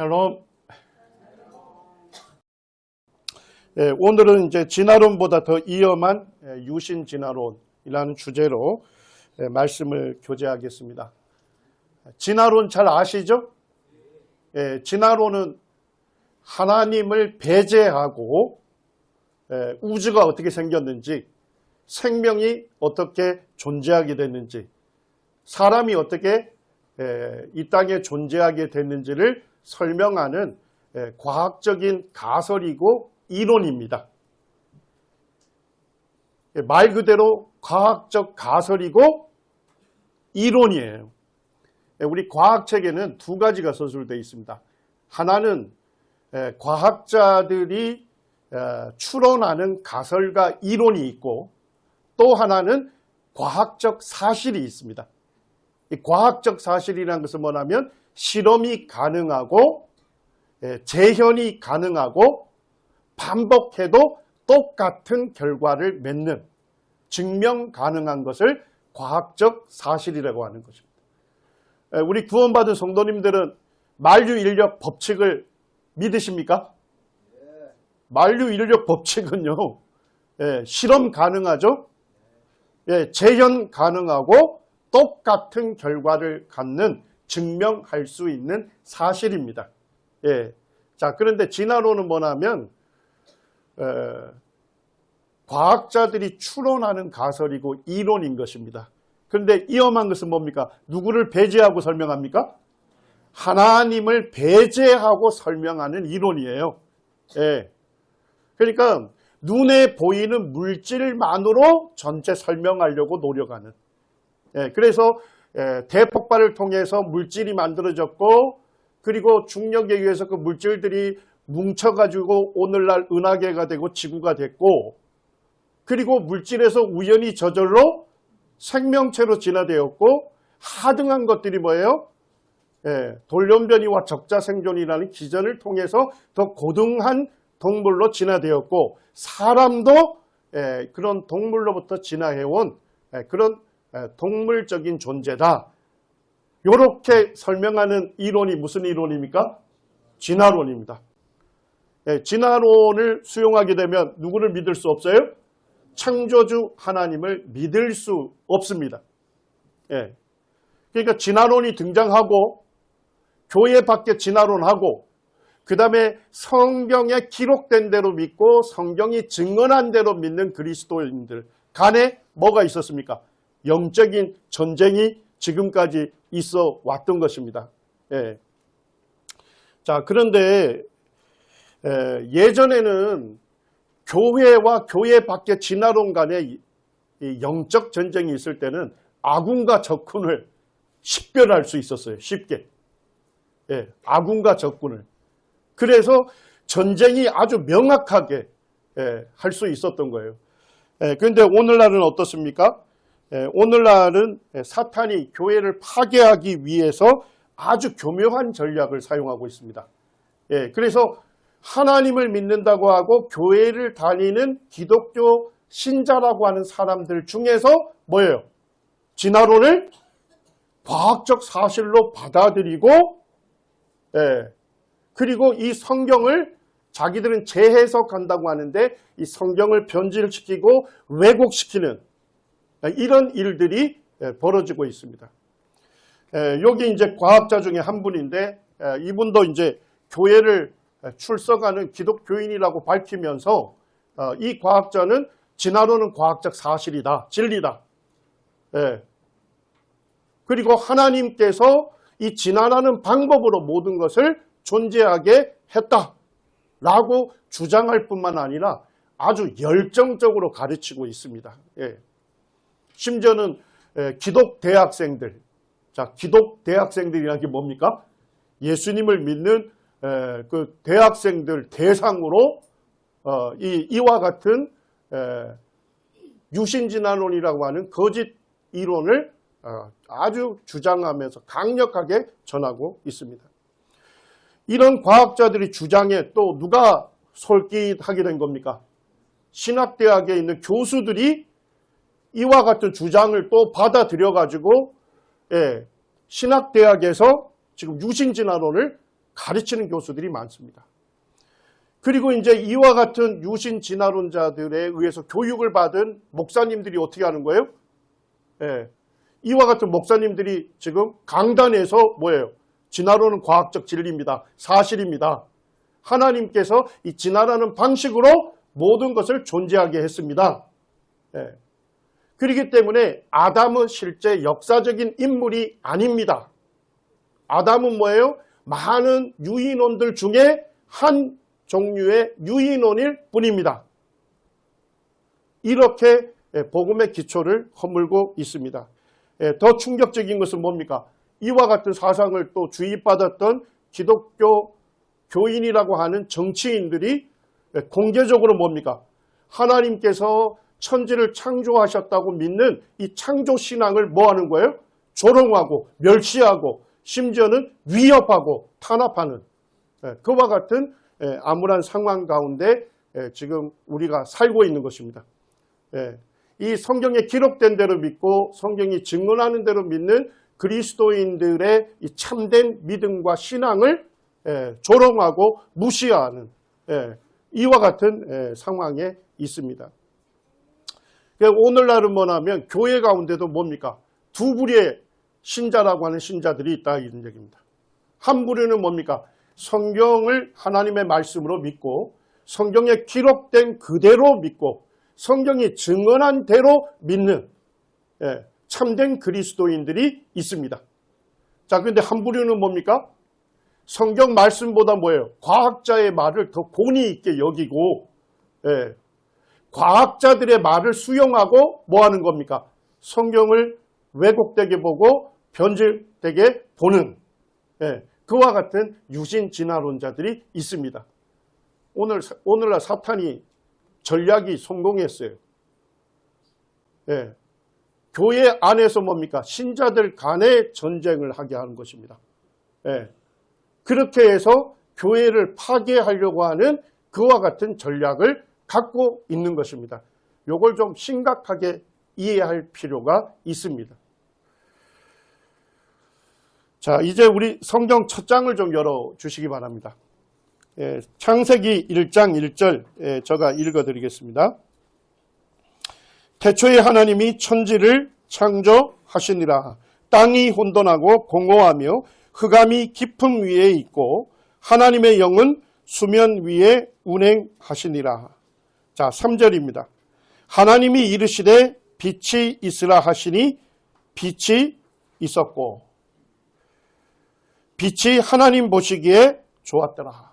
샬롬. 오늘은 이제 진화론보다 더 위험한 유신 진화론이라는 주제로 말씀을 교제하겠습니다. 진화론 잘 아시죠? 진화론은 하나님을 배제하고 우주가 어떻게 생겼는지, 생명이 어떻게 존재하게 됐는지, 사람이 어떻게 이 땅에 존재하게 됐는지를 설명하는 과학적인 가설이고 이론입니다. 말 그대로 과학적 가설이고 이론이에요. 우리 과학책에는 두 가지가 서술되어 있습니다. 하나는 과학자들이 추론하는 가설과 이론이 있고, 또 하나는 과학적 사실이 있습니다. 이 과학적 사실이라는 것은 뭐냐면 실험이 가능하고 재현이 가능하고 반복해도 똑같은 결과를 맺는, 증명 가능한 것을 과학적 사실이라고 하는 것입니다. 우리 구원받은 성도님들은 만류인력 법칙을 믿으십니까? 만류인력 법칙은요, 실험 가능하죠? 재현 가능하고 똑같은 결과를 갖는, 증명할 수 있는 사실입니다. 자, 그런데 진화론은 뭐냐면 과학자들이 추론하는 가설이고 이론인 것입니다. 그런데 위험한 것은 뭡니까? 누구를 배제하고 설명합니까? 하나님을 배제하고 설명하는 이론이에요. 그러니까 눈에 보이는 물질만으로 전체 설명하려고 노력하는. 그래서 대폭발을 통해서 물질이 만들어졌고, 그리고 중력에 의해서 그 물질들이 뭉쳐가지고 오늘날 은하계가 되고 지구가 됐고, 그리고 물질에서 우연히 저절로 생명체로 진화되었고, 하등한 것들이 뭐예요? 돌연변이와 적자생존이라는 기전을 통해서 더 고등한 동물로 진화되었고, 사람도 그런 동물로부터 진화해온 그런 동물적인 존재다. 이렇게 설명하는 이론이 무슨 이론입니까? 진화론입니다. 진화론을 수용하게 되면 누구를 믿을 수 없어요? 창조주 하나님을 믿을 수 없습니다. 그러니까 진화론이 등장하고, 교회 밖에 진화론하고, 그 다음에 성경에 기록된 대로 믿고 성경이 증언한 대로 믿는 그리스도인들 간에 뭐가 있었습니까? 영적인 전쟁이 지금까지 있어 왔던 것입니다. 자, 그런데 예전에는 교회와 교회 밖의 진화론 간에 영적 전쟁이 있을 때는 아군과 적군을 식별할 수 있었어요. 쉽게. 아군과 적군을. 그래서 전쟁이 아주 명확하게 할 수 있었던 거예요. 그런데 오늘날은 어떻습니까? 오늘날은 사탄이 교회를 파괴하기 위해서 아주 교묘한 전략을 사용하고 있습니다. 그래서 하나님을 믿는다고 하고 교회를 다니는 기독교 신자라고 하는 사람들 중에서 뭐예요? 진화론을 과학적 사실로 받아들이고, 그리고 이 성경을 자기들은 재해석한다고 하는데 이 성경을 변질시키고 왜곡시키는 이런 일들이 벌어지고 있습니다. 여기 이제 과학자 중에 한 분인데, 이분도 이제 교회를 출석하는 기독교인이라고 밝히면서 이 과학자는 진화론은 과학적 사실이다, 진리다. 그리고 하나님께서 이 진화라는 방법으로 모든 것을 존재하게 했다라고 주장할 뿐만 아니라 아주 열정적으로 가르치고 있습니다. 심지어는 기독대학생들, 자, 기독대학생들이라는 게 뭡니까? 예수님을 믿는 그 대학생들 대상으로 이와 같은 유신진화론이라고 하는 거짓 이론을 아주 주장하면서 강력하게 전하고 있습니다. 이런 과학자들이 주장에 또 누가 솔깃하게 된 겁니까? 신학대학에 있는 교수들이 이와 같은 주장을 또 받아들여가지고 신학대학에서 지금 유신진화론을 가르치는 교수들이 많습니다. 그리고 이제 이와 같은 유신 진화론자들에 의해서 교육을 받은 목사님들이 어떻게 하는 거예요? 예. 이와 같은 목사님들이 지금 강단에서 뭐예요? 진화론은 과학적 진리입니다. 사실입니다. 하나님께서 이 진화라는 방식으로 모든 것을 존재하게 했습니다. 예. 그렇기 때문에 아담은 실제 역사적인 인물이 아닙니다. 아담은 뭐예요? 많은 유인원들 중에 한 종류의 유인원일 뿐입니다. 이렇게 복음의 기초를 허물고 있습니다. 더 충격적인 것은 뭡니까? 이와 같은 사상을 또 주입받았던 기독교 교인이라고 하는 정치인들이 공개적으로 뭡니까? 하나님께서 천지를 창조하셨다고 믿는 이 창조신앙을 뭐 하는 거예요? 조롱하고 멸시하고 심지어는 위협하고 탄압하는 그와 같은 암울한 상황 가운데 지금 우리가 살고 있는 것입니다. 이 성경에 기록된 대로 믿고 성경이 증언하는 대로 믿는 그리스도인들의 이 참된 믿음과 신앙을 조롱하고 무시하는 이와 같은 상황에 있습니다. 오늘날은 뭐냐면 교회 가운데도 뭡니까? 두 부류의 신자라고 하는 신자들이 있다 이런 얘기입니다. 한 부류는 뭡니까? 성경을 하나님의 말씀으로 믿고 성경에 기록된 그대로 믿고 성경이 증언한 대로 믿는 참된 그리스도인들이 있습니다. 자, 그런데 한 부류는 뭡니까? 성경 말씀보다 뭐예요? 과학자의 말을 더 권위 있게 여기고 과학자들의 말을 수용하고 뭐 하는 겁니까? 성경을 왜곡되게 보고 변질되게 보는 그와 같은 유신 진화론자들이 있습니다. 오늘날 사탄이 전략이 성공했어요. 교회 안에서 뭡니까? 신자들 간의 전쟁을 하게 하는 것입니다. 그렇게 해서 교회를 파괴하려고 하는 그와 같은 전략을 갖고 있는 것입니다. 이걸 좀 심각하게 이해할 필요가 있습니다. 자, 이제 우리 성경 첫 장을 좀 열어주시기 바랍니다. 창세기 1장 1절 제가 읽어드리겠습니다. 태초에 하나님이 천지를 창조하시니라. 땅이 혼돈하고 공허하며 흑암이 깊음 위에 있고 하나님의 영은 수면 위에 운행하시니라. 자, 3절입니다. 하나님이 이르시되 빛이 있으라 하시니 빛이 있었고 빛이 하나님 보시기에 좋았더라.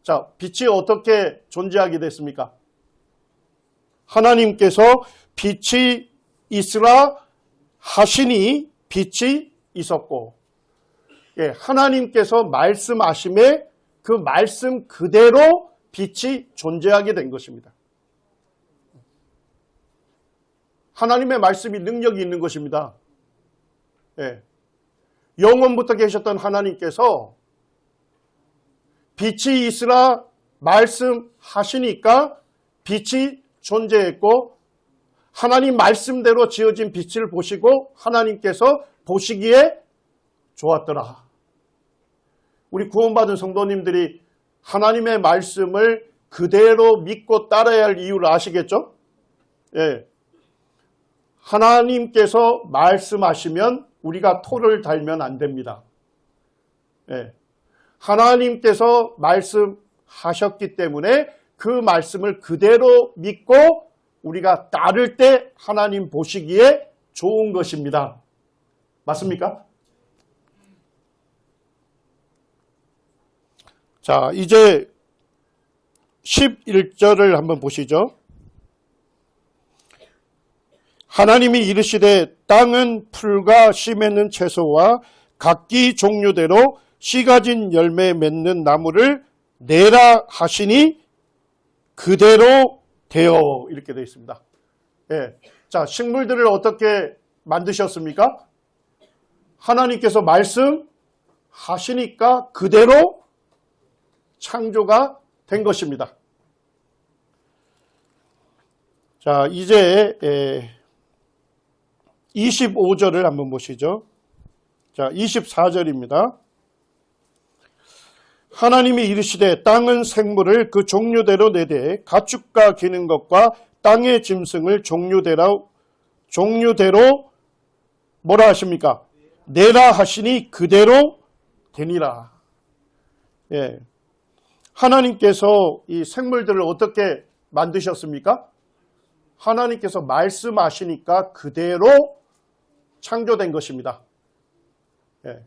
자, 빛이 어떻게 존재하게 됐습니까? 하나님께서 빛이 있으라 하시니 빛이 있었고 하나님께서 말씀하심에 그 말씀 그대로 빛이 존재하게 된 것입니다. 하나님의 말씀이 능력이 있는 것입니다. 영원부터 계셨던 하나님께서 빛이 있으라 말씀하시니까 빛이 존재했고 하나님 말씀대로 지어진 빛을 보시고 하나님께서 보시기에 좋았더라. 우리 구원받은 성도님들이 하나님의 말씀을 그대로 믿고 따라야 할 이유를 아시겠죠? 하나님께서 말씀하시면 우리가 토를 달면 안 됩니다. 하나님께서 말씀하셨기 때문에 그 말씀을 그대로 믿고 우리가 따를 때 하나님 보시기에 좋은 것입니다. 맞습니까? 자, 이제 11절을 한번 보시죠. 하나님이 이르시되 땅은 풀과 씨 맺는 채소와 각기 종류대로 씨 가진 열매 맺는 나무를 내라 하시니 그대로 되어 이렇게 되어 있습니다. 자, 식물들을 어떻게 만드셨습니까? 하나님께서 말씀하시니까 그대로 창조가 된 것입니다. 자, 이제 25절을 한번 보시죠. 자, 24절입니다. 하나님이 이르시되 땅은 생물을 그 종류대로 내되 가축과 기는 것과 땅의 짐승을 종류대로 뭐라 하십니까? 내라 하시니 그대로 되니라. 예. 하나님께서 이 생물들을 어떻게 만드셨습니까? 하나님께서 말씀하시니까 그대로 창조된 것입니다. 예.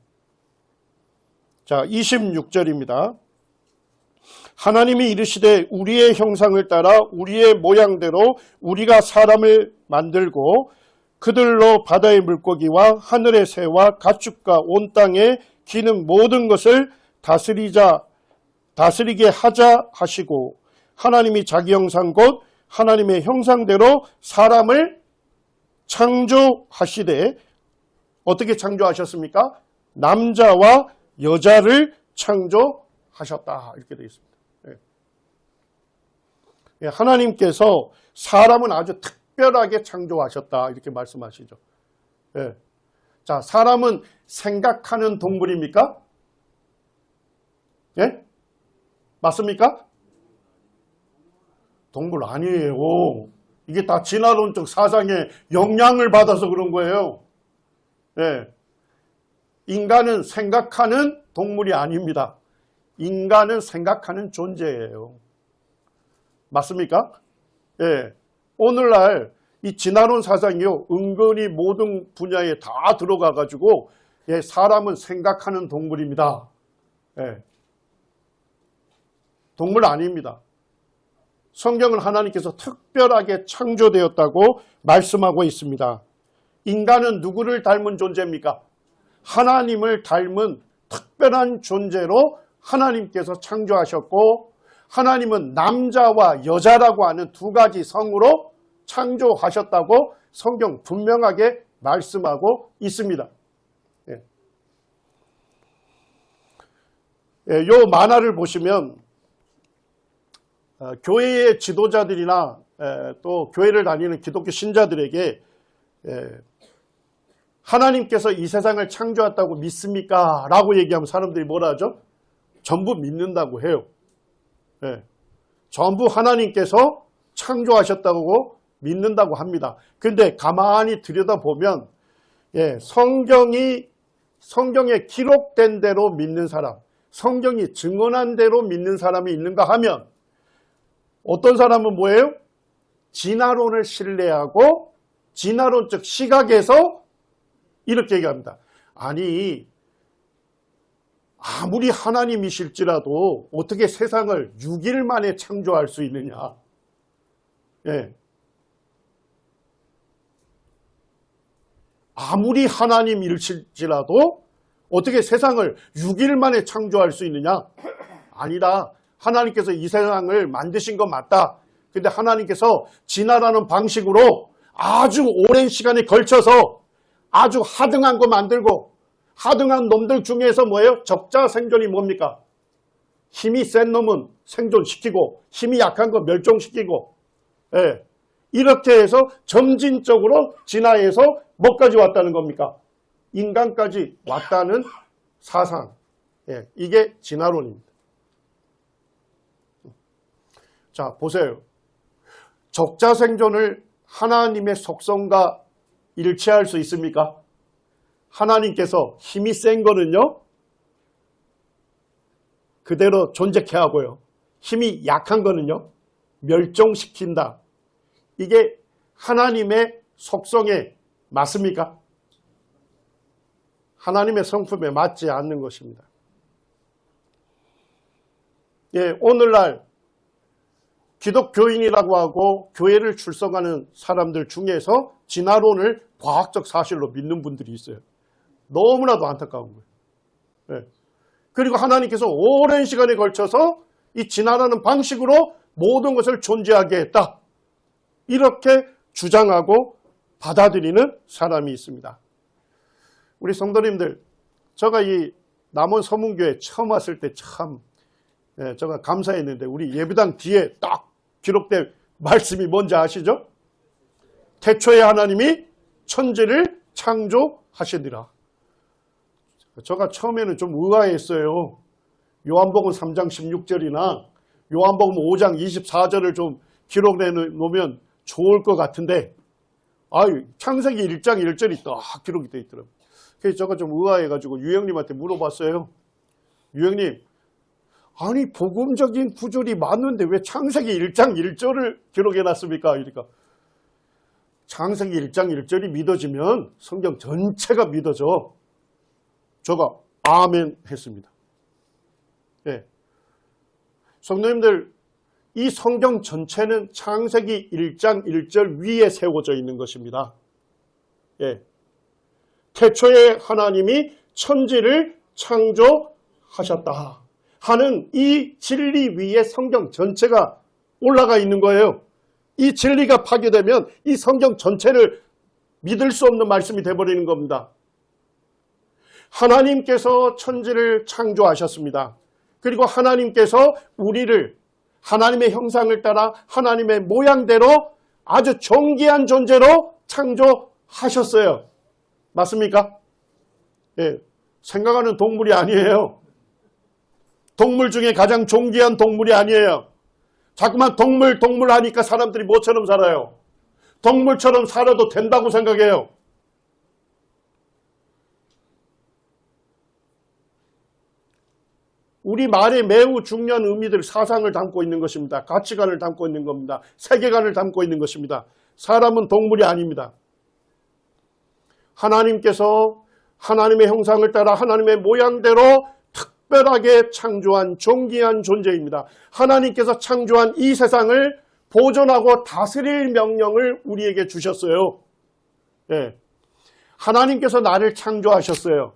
자, 26절입니다. 하나님이 이르시되 우리의 형상을 따라 우리의 모양대로 우리가 사람을 만들고 그들로 바다의 물고기와 하늘의 새와 가축과 온 땅에 기는 모든 것을 다스리게 하자 하시고 하나님이 자기 형상 곧 하나님의 형상대로 사람을 창조하시되 어떻게 창조하셨습니까? 남자와 여자를 창조하셨다. 이렇게 되어 있습니다. 예. 하나님께서 사람은 아주 특별하게 창조하셨다. 이렇게 말씀하시죠. 예. 자, 사람은 생각하는 동물입니까? 예? 맞습니까? 동물 아니에요. 이게 다 진화론적 사상의 영향을 받아서 그런 거예요. 예. 인간은 생각하는 동물이 아닙니다. 인간은 생각하는 존재예요. 맞습니까? 예. 오늘날 이 진화론 사상이요, 은근히 모든 분야에 다 들어가가지고, 예, 사람은 생각하는 동물입니다. 예. 동물 아닙니다. 성경은 하나님께서 특별하게 창조되었다고 말씀하고 있습니다. 인간은 누구를 닮은 존재입니까? 하나님을 닮은 특별한 존재로 하나님께서 창조하셨고 하나님은 남자와 여자라고 하는 두 가지 성으로 창조하셨다고 성경 분명하게 말씀하고 있습니다. 예. 예, 요 만화를 보시면 교회의 지도자들이나 또 교회를 다니는 기독교 신자들에게 하나님께서 이 세상을 창조했다고 믿습니까? 라고 얘기하면 사람들이 뭐라 하죠? 전부 믿는다고 해요. 예. 전부 하나님께서 창조하셨다고 믿는다고 합니다. 근데 가만히 들여다보면 성경에 기록된 대로 믿는 사람, 성경이 증언한 대로 믿는 사람이 있는가 하면 어떤 사람은 뭐예요? 진화론을 신뢰하고 진화론적 시각에서 이렇게 얘기합니다. 아니, 아무리 하나님이실지라도 어떻게 세상을 6일 만에 창조할 수 있느냐. 예. 아무리 하나님일지라도 어떻게 세상을 6일 만에 창조할 수 있느냐. 아니다. 하나님께서 이 세상을 만드신 건 맞다. 근데 하나님께서 진화라는 방식으로 아주 오랜 시간에 걸쳐서 아주 하등한 거 만들고 하등한 놈들 중에서 뭐예요? 적자생존이 뭡니까? 힘이 센 놈은 생존시키고 힘이 약한 거 멸종시키고 예. 이렇게 해서 점진적으로 진화해서 뭐까지 왔다는 겁니까? 인간까지 왔다는 사상. 예. 이게 진화론입니다. 자, 보세요. 적자생존을 하나님의 속성과 일치할 수 있습니까? 하나님께서 힘이 센 거는요, 그대로 존재케 하고요. 힘이 약한 거는요, 멸종시킨다. 이게 하나님의 속성에 맞습니까? 하나님의 성품에 맞지 않는 것입니다. 예, 오늘날 기독교인이라고 하고 교회를 출석하는 사람들 중에서 진화론을 과학적 사실로 믿는 분들이 있어요. 너무나도 안타까운 거예요. 네. 그리고 하나님께서 오랜 시간에 걸쳐서 이 진화라는 방식으로 모든 것을 존재하게 했다. 이렇게 주장하고 받아들이는 사람이 있습니다. 우리 성도님들, 제가 이 남원 서문교회 처음 왔을 때 참 제가 감사했는데 우리 예배당 뒤에 딱 기록된 말씀이 뭔지 아시죠? 태초에 하나님이 천지를 창조하시니라. 제가 처음에는 좀 의아했어요. 요한복음 3장 16절이나 요한복음 5장 24절을 좀 기록해 놓으면 좋을 것 같은데, 창세기 1장 1절이 딱 기록이 되어 있더라고요. 그래서 제가 좀 의아해가지고 유형님한테 물어봤어요. 유형님, 아니 복음적인 구절이 맞는데 왜 창세기 1장 1절을 기록해 놨습니까? 이러니까 창세기 1장 1절이 믿어지면 성경 전체가 믿어져. 제가 아멘 했습니다. 예. 성도님들, 이 성경 전체는 창세기 1장 1절 위에 세워져 있는 것입니다. 예. 태초에 하나님이 천지를 창조하셨다 하는 이 진리 위에 성경 전체가 올라가 있는 거예요. 이 진리가 파괴되면 이 성경 전체를 믿을 수 없는 말씀이 되어버리는 겁니다. 하나님께서 천지를 창조하셨습니다. 그리고 하나님께서 우리를 하나님의 형상을 따라 하나님의 모양대로 아주 존귀한 존재로 창조하셨어요. 맞습니까? 예, 생각하는 동물이 아니에요. 동물 중에 가장 존귀한 동물이 아니에요. 자꾸만 동물 하니까 사람들이 뭐처럼 살아요? 동물처럼 살아도 된다고 생각해요. 우리 말에 매우 중요한 의미들, 사상을 담고 있는 것입니다. 가치관을 담고 있는 겁니다. 세계관을 담고 있는 것입니다. 사람은 동물이 아닙니다. 하나님께서 하나님의 형상을 따라 하나님의 모양대로 특별하게 창조한 존귀한 존재입니다. 하나님께서 창조한 이 세상을 보존하고 다스릴 명령을 우리에게 주셨어요. 예. 하나님께서 나를 창조하셨어요.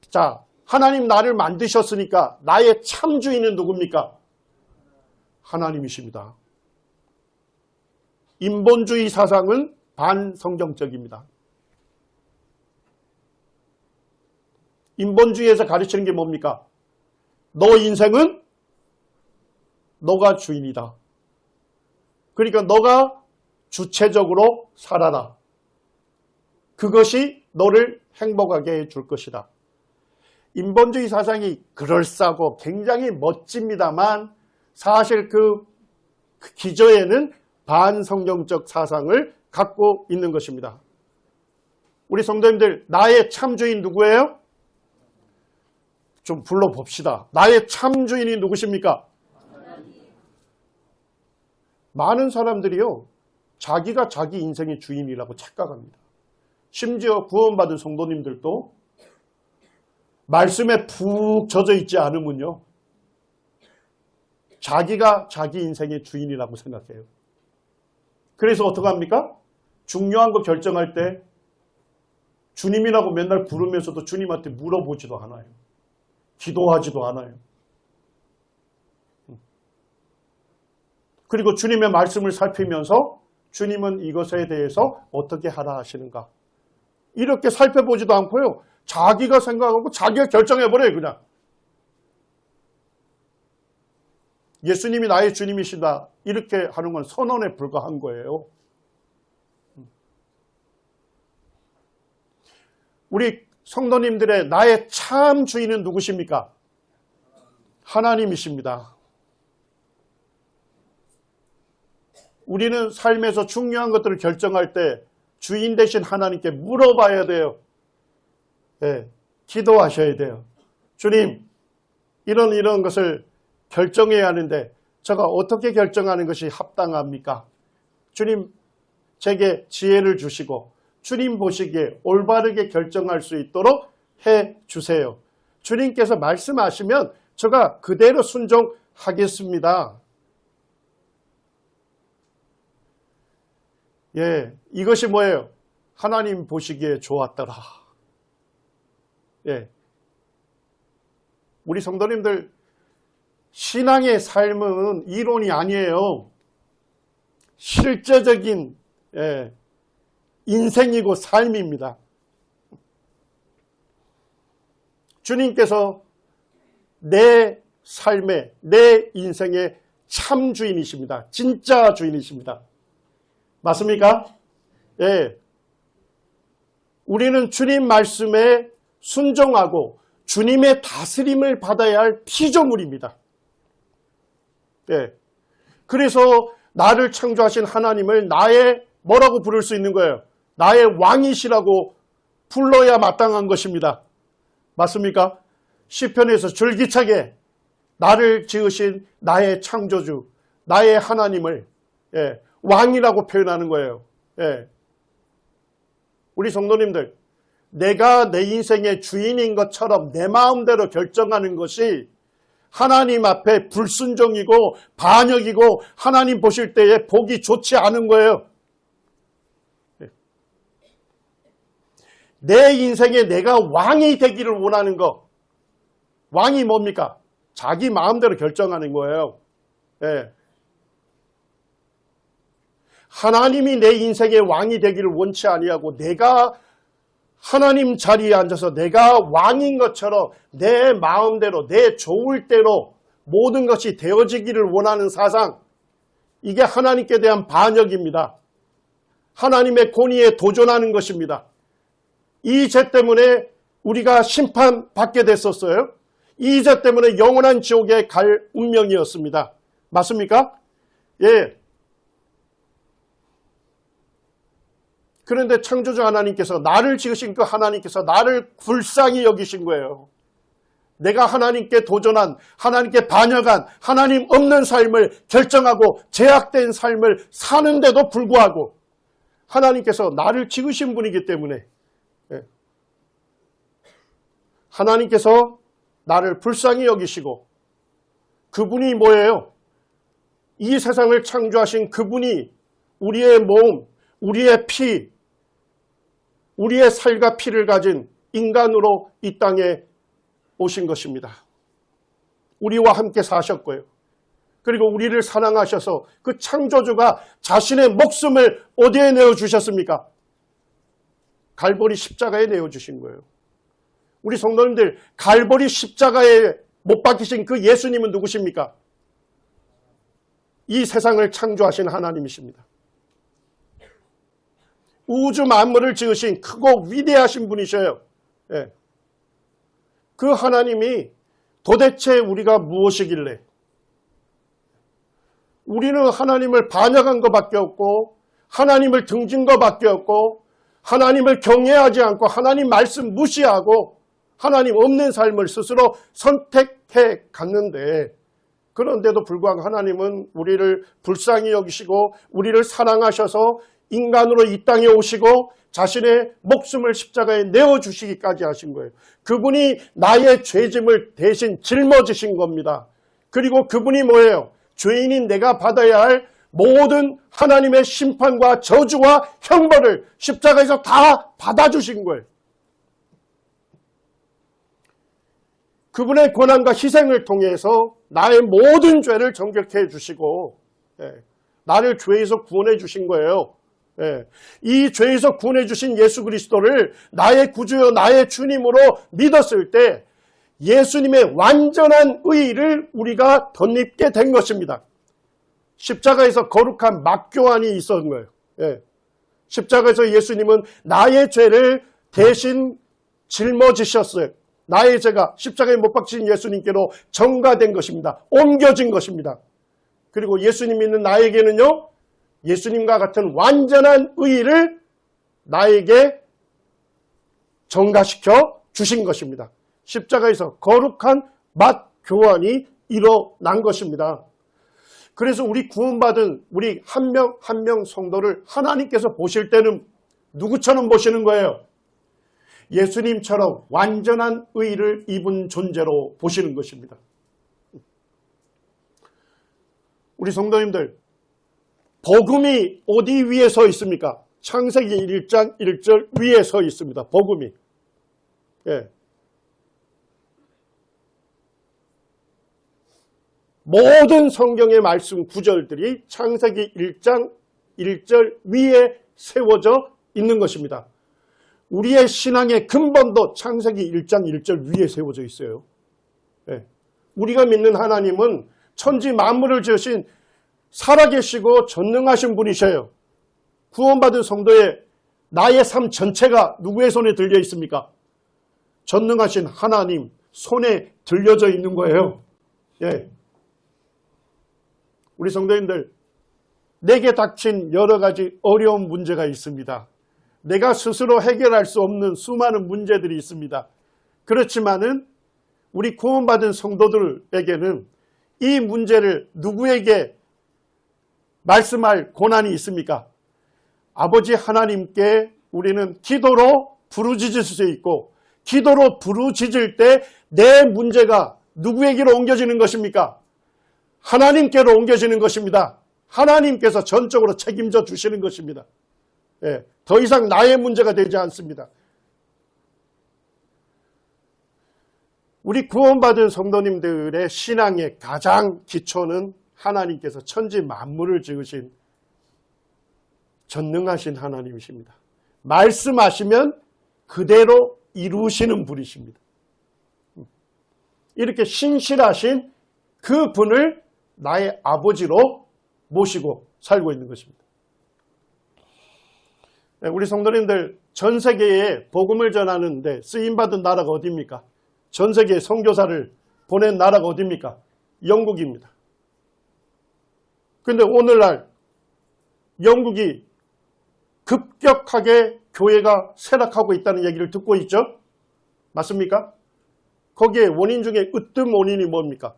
자, 하나님 나를 만드셨으니까 나의 참주인은 누굽니까? 하나님이십니다. 인본주의 사상은 반성경적입니다. 인본주의에서 가르치는 게 뭡니까? 너 인생은 너가 주인이다. 그러니까 너가 주체적으로 살아라. 그것이 너를 행복하게 해줄 것이다. 인본주의 사상이 그럴싸하고 굉장히 멋집니다만 사실 그 기저에는 반성경적 사상을 갖고 있는 것입니다. 우리 성도님들, 나의 참주인 누구예요? 좀 불러봅시다. 나의 참주인이 누구십니까? 많은 사람들이요, 자기가 자기 인생의 주인이라고 착각합니다. 심지어 구원받은 성도님들도 말씀에 푹 젖어 있지 않으면요, 자기가 자기 인생의 주인이라고 생각해요. 그래서 어떻게 합니까? 중요한 거 결정할 때 주님이라고 맨날 부르면서도 주님한테 물어보지도 않아요. 기도하지도 않아요. 그리고 주님의 말씀을 살피면서 주님은 이것에 대해서 어떻게 하라 하시는가, 이렇게 살펴보지도 않고요, 자기가 생각하고 자기가 결정해버려요. 그냥 예수님이 나의 주님이시다 이렇게 하는 건 선언에 불과한 거예요. 우리 성도님들의 나의 참 주인은 누구십니까? 하나님이십니다. 우리는 삶에서 중요한 것들을 결정할 때 주인 대신 하나님께 물어봐야 돼요. 네, 기도하셔야 돼요. 주님, 이런 것을 결정해야 하는데 제가 어떻게 결정하는 것이 합당합니까? 주님, 제게 지혜를 주시고 주님 보시기에 올바르게 결정할 수 있도록 해주세요. 주님께서 말씀하시면 제가 그대로 순종하겠습니다. 예, 이것이 뭐예요? 하나님 보시기에 좋았더라. 예, 우리 성도님들, 신앙의 삶은 이론이 아니에요. 실제적인 인생이고 삶입니다. 주님께서 내 삶의, 내 인생의 참 주인이십니다. 진짜 주인이십니다. 맞습니까? 예. 우리는 주님 말씀에 순종하고 주님의 다스림을 받아야 할 피조물입니다. 예. 그래서 나를 창조하신 하나님을 나의 뭐라고 부를 수 있는 거예요? 나의 왕이시라고 불러야 마땅한 것입니다. 맞습니까? 시편에서 줄기차게 나를 지으신 나의 창조주, 나의 하나님을 왕이라고 표현하는 거예요. 우리 성도님들, 내가 내 인생의 주인인 것처럼 내 마음대로 결정하는 것이 하나님 앞에 불순종이고 반역이고 하나님 보실 때에 보기 좋지 않은 거예요. 내 인생에 내가 왕이 되기를 원하는 거. 왕이 뭡니까? 자기 마음대로 결정하는 거예요. 하나님이 내 인생의 왕이 되기를 원치 아니하고 내가 하나님 자리에 앉아서 내가 왕인 것처럼 내 마음대로 내 좋을 대로 모든 것이 되어지기를 원하는 사상, 이게 하나님께 대한 반역입니다. 하나님의 권위에 도전하는 것입니다. 이 죄 때문에 우리가 심판받게 됐었어요. 이 죄 때문에 영원한 지옥에 갈 운명이었습니다. 맞습니까? 예. 그런데 창조주 하나님께서, 나를 지으신 그 하나님께서 나를 불쌍히 여기신 거예요. 내가 하나님께 도전한, 하나님께 반역한, 하나님 없는 삶을 결정하고 제약된 삶을 사는데도 불구하고 하나님께서 나를 지으신 분이기 때문에 하나님께서 나를 불쌍히 여기시고, 그분이 뭐예요? 이 세상을 창조하신 그분이 우리의 몸, 우리의 피, 우리의 살과 피를 가진 인간으로 이 땅에 오신 것입니다. 우리와 함께 사셨고요. 그리고 우리를 사랑하셔서 그 창조주가 자신의 목숨을 어디에 내어주셨습니까? 갈보리 십자가에 내어주신 거예요. 우리 성도님들, 갈보리 십자가에 못 박히신 그 예수님은 누구십니까? 이 세상을 창조하신 하나님이십니다. 우주 만물을 지으신 크고 위대하신 분이셔요. 그 하나님이 도대체 우리가 무엇이길래, 우리는 하나님을 반역한 것밖에 없고 하나님을 등진 것밖에 없고 하나님을 경외하지 않고 하나님 말씀 무시하고 하나님 없는 삶을 스스로 선택해 갔는데, 그런데도 불구하고 하나님은 우리를 불쌍히 여기시고 우리를 사랑하셔서 인간으로 이 땅에 오시고 자신의 목숨을 십자가에 내어주시기까지 하신 거예요. 그분이 나의 죄짐을 대신 짊어지신 겁니다. 그리고 그분이 뭐예요? 죄인인 내가 받아야 할 모든 하나님의 심판과 저주와 형벌을 십자가에서 다 받아주신 거예요. 그분의 고난과 희생을 통해서 나의 모든 죄를 정결케 해주시고 나를 죄에서 구원해 주신 거예요. 이 죄에서 구원해 주신 예수 그리스도를 나의 구주요 나의 주님으로 믿었을 때 예수님의 완전한 의의를 우리가 덧입게 된 것입니다. 십자가에서 거룩한 막교환이 있었던 거예요. 십자가에서 예수님은 나의 죄를 대신 짊어지셨어요. 나의 죄가 십자가에 못 박히신 예수님께로 전가된 것입니다. 옮겨진 것입니다. 그리고 예수님 믿는 나에게는요, 예수님과 같은 완전한 의의를 나에게 전가시켜 주신 것입니다. 십자가에서 거룩한 맛 교환이 일어난 것입니다. 그래서 우리 구원받은 우리 한 명 한 명 성도를 하나님께서 보실 때는 누구처럼 보시는 거예요? 예수님처럼 완전한 의의를 입은 존재로 보시는 것입니다. 우리 성도님들, 복음이 어디 위에 서 있습니까? 창세기 1장 1절 위에 서 있습니다. 복음이. 모든 성경의 말씀 구절들이 창세기 1장 1절 위에 세워져 있는 것입니다. 우리의 신앙의 근본도 창세기 1장 1절 위에 세워져 있어요. 우리가 믿는 하나님은 천지 만물을 지으신 살아계시고 전능하신 분이셔요. 구원받은 성도의 나의 삶 전체가 누구의 손에 들려 있습니까? 전능하신 하나님 손에 들려져 있는 거예요. 예. 우리 성도님들, 내게 닥친 여러 가지 어려운 문제가 있습니다. 내가 스스로 해결할 수 없는 수많은 문제들이 있습니다. 그렇지만은 우리 구원받은 성도들에게는 이 문제를 누구에게 말씀할 고난이 있습니까? 아버지 하나님께 우리는 기도로 부르짖을 수 있고, 기도로 부르짖을 때 내 문제가 누구에게로 옮겨지는 것입니까? 하나님께로 옮겨지는 것입니다. 하나님께서 전적으로 책임져 주시는 것입니다. 예, 더 이상 나의 문제가 되지 않습니다. 우리 구원받은 성도님들의 신앙의 가장 기초는 하나님께서 천지 만물을 지으신 전능하신 하나님이십니다. 말씀하시면 그대로 이루시는 분이십니다. 이렇게 신실하신 그 분을 나의 아버지로 모시고 살고 있는 것입니다. 우리 성도님들, 전 세계에 복음을 전하는데 쓰임받은 나라가 어디입니까? 전 세계에 선교사를 보낸 나라가 어디입니까? 영국입니다. 그런데 오늘날 영국이 급격하게 교회가 쇠락하고 있다는 얘기를 듣고 있죠? 맞습니까? 거기에 원인 중에 으뜸 원인이 뭡니까?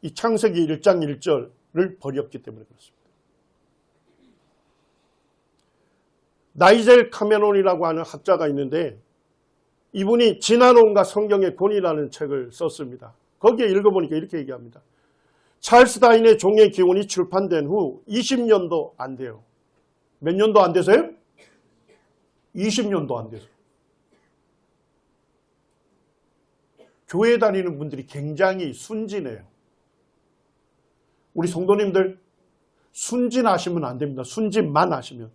이 창세기 1장 1절을 버렸기 때문에 그렇습니다. 나이젤 카메론이라고 하는 학자가 있는데 이분이 진화론과 성경의 권위라는 책을 썼습니다. 거기에 읽어보니까 이렇게 얘기합니다. 찰스 다윈의 종의 기원이 출판된 후 20년도 안 돼요. 몇 년도 안 돼서요? 20년도 안 돼서. 교회 다니는 분들이 굉장히 순진해요. 우리 성도님들, 순진하시면 안 됩니다. 순진만 하시면.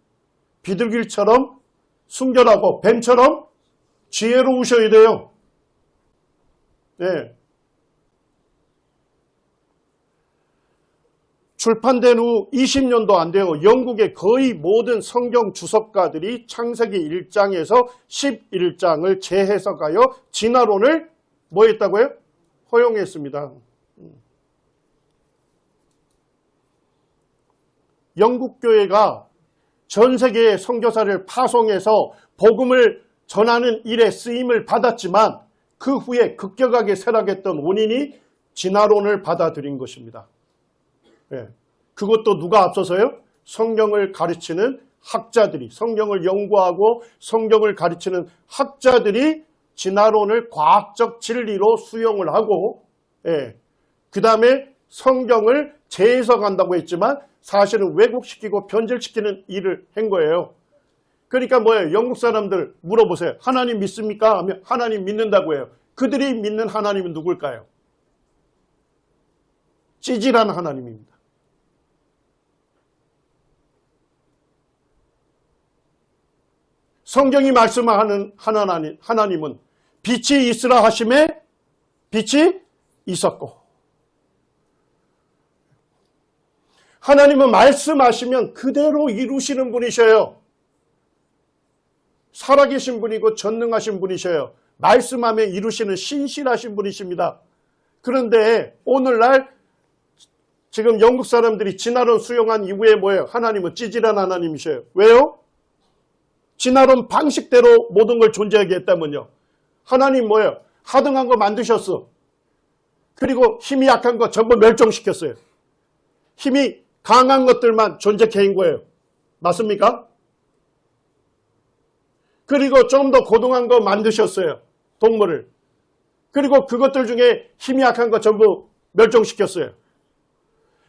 비둘기처럼 순결하고 뱀처럼 지혜로우셔야 돼요. 네. 출판된 후 20년도 안 돼요. 영국의 거의 모든 성경 주석가들이 창세기 1장에서 11장을 재해석하여 진화론을 뭐 했다고요? 허용했습니다. 영국 교회가 전 세계의 선교사를 파송해서 복음을 전하는 일에 쓰임을 받았지만 그 후에 급격하게 쇠락했던 원인이 진화론을 받아들인 것입니다. 네. 그것도 누가 앞서서요? 성경을 가르치는 학자들이, 성경을 연구하고 성경을 가르치는 학자들이 진화론을 과학적 진리로 수용을 하고, 예, 그 다음에 성경을 재해석한다고 했지만 사실은 왜곡시키고 변질시키는 일을 한 거예요. 그러니까 뭐예요? 영국 사람들 물어보세요. 하나님 믿습니까? 하면 하나님 믿는다고 해요. 그들이 믿는 하나님은 누굴까요? 찌질한 하나님입니다. 성경이 말씀하는 하나님은 빛이 있으라 하심에 빛이 있었고, 하나님은 말씀하시면 그대로 이루시는 분이셔요. 살아계신 분이고 전능하신 분이셔요. 말씀하면 이루시는 신실하신 분이십니다. 그런데 오늘날 지금 영국 사람들이 진화론 수용한 이후에 뭐예요? 하나님은 찌질한 하나님이셔요. 왜요? 진화론 방식대로 모든 걸 존재하게 했다면요. 하나님 뭐예요? 하등한 거 만드셨어. 그리고 힘이 약한 거 전부 멸종시켰어요. 힘이 강한 것들만 존재케 한 거예요. 맞습니까? 그리고 좀 더 고등한 거 만드셨어요. 동물을. 그리고 그것들 중에 힘이 약한 거 전부 멸종시켰어요.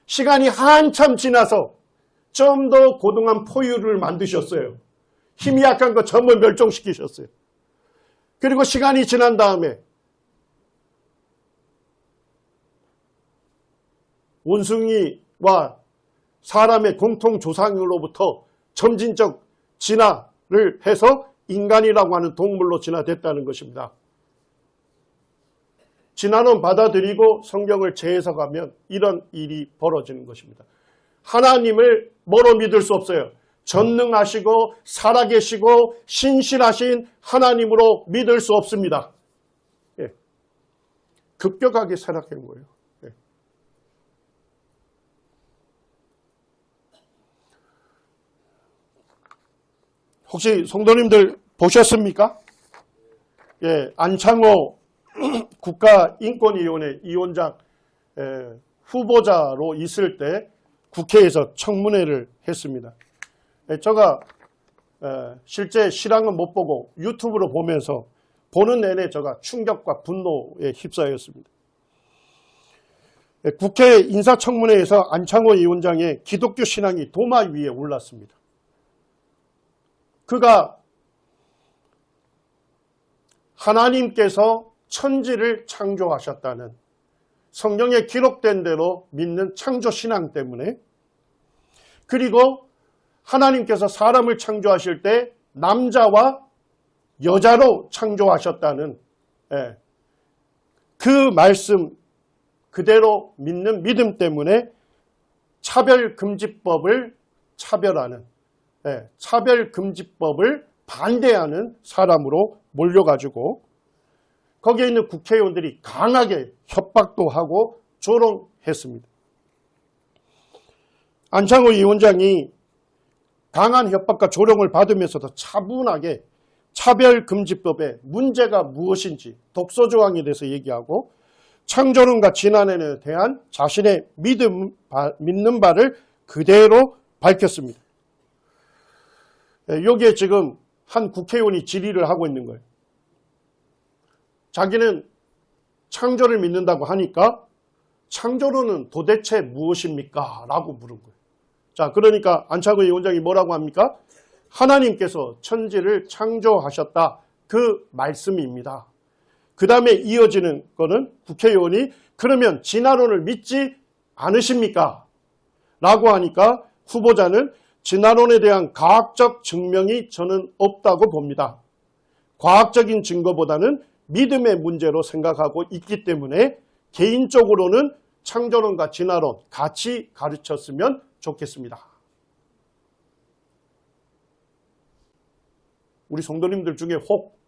시간이 한참 지나서 좀 더 고등한 포유를 만드셨어요. 힘이 약한 거 전부 멸종시키셨어요. 그리고 시간이 지난 다음에 원숭이와 사람의 공통조상으로부터 점진적 진화를 해서 인간이라고 하는 동물로 진화됐다는 것입니다. 진화론 받아들이고 성경을 재해석하면 이런 일이 벌어지는 것입니다. 하나님을 뭐로 믿을 수 없어요? 전능하시고 살아계시고 신실하신 하나님으로 믿을 수 없습니다. 예. 급격하게 타락한 거예요. 예. 혹시 성도님들 보셨습니까? 예, 안창호 국가인권위원회 위원장 후보자로 있을 때 국회에서 청문회를 했습니다. 제가 실제 실황은 못 보고 유튜브로 보면서 보는 내내 제가 충격과 분노에 휩싸였습니다. 국회 인사청문회에서 안창호 위원장의 기독교 신앙이 도마 위에 올랐습니다. 그가 하나님께서 천지를 창조하셨다는 성경에 기록된 대로 믿는 창조신앙 때문에, 그리고 하나님께서 사람을 창조하실 때 남자와 여자로 창조하셨다는 그 말씀 그대로 믿는 믿음 때문에 차별금지법을 차별금지법을 반대하는 사람으로 몰려가지고 거기에 있는 국회의원들이 강하게 협박도 하고 조롱했습니다. 안창호 위원장이 강한 협박과 조롱을 받으면서도 차분하게 차별금지법의 문제가 무엇인지 독소조항에 대해서 얘기하고 창조론과 진화론에 대한 자신의 믿는 바를 그대로 밝혔습니다. 여기에 지금 한 국회의원이 질의를 하고 있는 거예요. 자기는 창조를 믿는다고 하니까 창조론은 도대체 무엇입니까? 라고 물은 거예요. 자, 그러니까 안창호 위원장이 뭐라고 합니까? 하나님께서 천지를 창조하셨다. 그 말씀입니다. 그 다음에 이어지는 거는 국회의원이 그러면 진화론을 믿지 않으십니까? 라고 하니까 후보자는 진화론에 대한 과학적 증명이 저는 없다고 봅니다. 과학적인 증거보다는 믿음의 문제로 생각하고 있기 때문에 개인적으로는 창조론과 진화론 같이 가르쳤으면 좋겠습니다. 우리 성도님들 중에 혹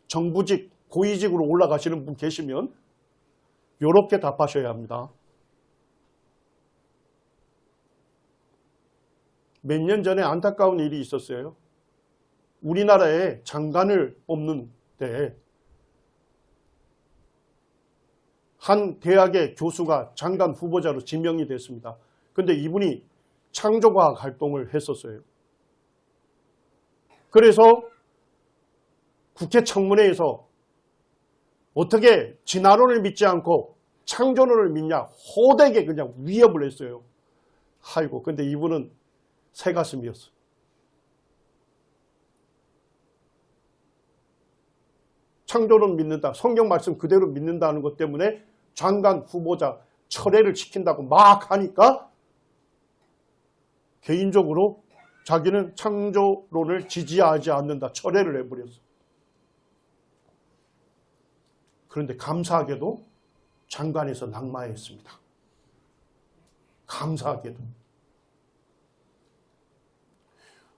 정부직, 고위직으로 올라가시는 분 계시면 이렇게 답하셔야 합니다. 몇 년 전에 안타까운 일이 있었어요. 우리나라에 장관을 뽑는데 한 대학의 교수가 장관 후보자로 지명이 됐습니다. 그런데 이분이 창조과학 활동을 했었어요. 그래서 국회 청문회에서 어떻게 진화론을 믿지 않고 창조론을 믿냐 호되게 그냥 위협을 했어요. 아이고, 근데 이분은 새가슴이었어요. 창조론 믿는다, 성경 말씀 그대로 믿는다는 것 때문에 장관 후보자 철회를 시킨다고 막 하니까 개인적으로 자기는 창조론을 지지하지 않는다, 철회를 해버렸어요. 그런데 감사하게도 장관에서 낙마했습니다. 감사하게도.